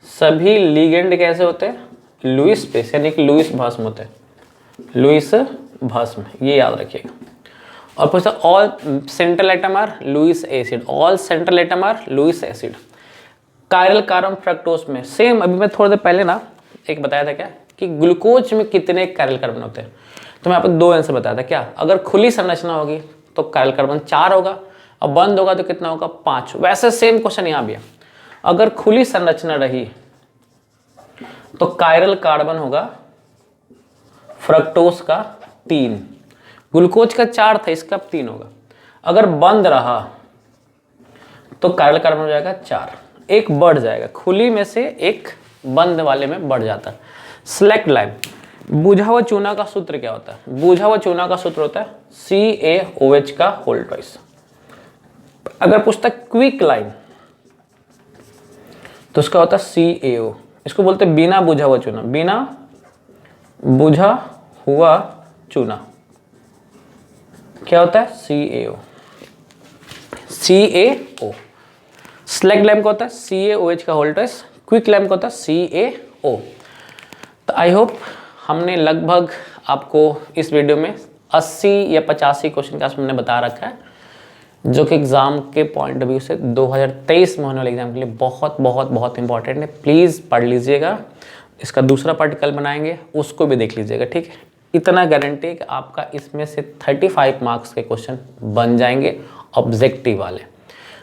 सभी लिगेंड कैसे होते हैं, लुईस बेस, यानी कि लुईस भस्म होते हैं, लुईस भस्म, ये याद रखिएगा। और पूछा all central atom are Lewis acid, all central atom are Lewis acid. Chiral carbon fructose में सेम, अभी मैं थोड़ी देर पहले ना एक बताया था क्या, कि ग्लूकोज में कितने कायरल कार्बन होते हैं, तो मैं आपको दो आंसर बताया था। क्या, अगर खुली संरचना होगी तो कायरल कार्बन 4 होगा, और बंद होगा तो कितना होगा, 5। वैसे सेम क्वेश्चन यहाँ भी है, अगर खुली संरचना रही तो कायरल कार्बन होगा फ्रक्टोज का 3, ग्लूकोज का 4 था, इसका 3 होगा। अगर बंद रहा तो कायरल कार्बन हो जाएगा 4, एक बढ़ जाएगा, खुली में से एक बंद वाले में बढ़ जाता है। सेलेक्ट लाइम, बुझा हुआ चूना का सूत्र क्या होता है, बुझा हुआ चूना का सूत्र होता है CaOH का होल ट्वाइस। अगर पूछता क्विक लाइम तो उसका होता है CaO, इसको बोलते हैं बिना बुझा हुआ चूना, बिना बुझा हुआ चूना क्या होता है, CaO, CaO। स्लैग लैम्प का होता है CaOH का होल ट्वाइस, क्विक लैम्प का होता है CaO। तो आई होप हमने लगभग आपको इस वीडियो में 80 या 85 क्वेश्चन का हमने बता रखा है, जो कि एग्ज़ाम के पॉइंट ऑफ व्यू से 2023 में होने वाले एग्जाम के लिए बहुत बहुत बहुत इंपॉर्टेंट है। प्लीज़ पढ़ लीजिएगा, इसका दूसरा पार्ट कल बनाएंगे, उसको भी देख लीजिएगा, ठीक है। इतना गारंटी है कि आपका इसमें से 35 मार्क्स के क्वेश्चन बन जाएंगे ऑब्जेक्टिव वाले।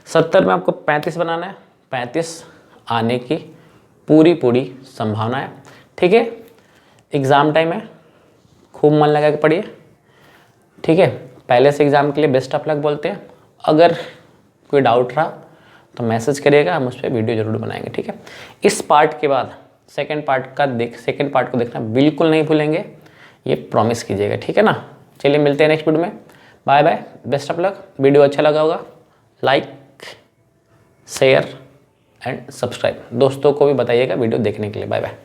70 में आपको 35 बनाना है, 35 आने की पूरी संभावना है, ठीक है। एग्ज़ाम टाइम है, खूब मन लगा के पढ़िए, ठीक है। पहले से एग्ज़ाम के लिए बेस्ट ऑफ लक बोलते हैं। अगर कोई डाउट रहा तो मैसेज करिएगा, हम उस पर वीडियो ज़रूर बनाएंगे, ठीक है। इस पार्ट के बाद सेकंड पार्ट को देखना बिल्कुल नहीं भूलेंगे, ये प्रॉमिस कीजिएगा, ठीक है ना। चलिए मिलते हैं नेक्स्ट वीडियो में, bye bye, best of luck. Video अच्छा लगा होगा लाइक, शेयर एंड सब्सक्राइब, दोस्तों को भी बताइएगा वीडियो देखने के लिए। Bye bye.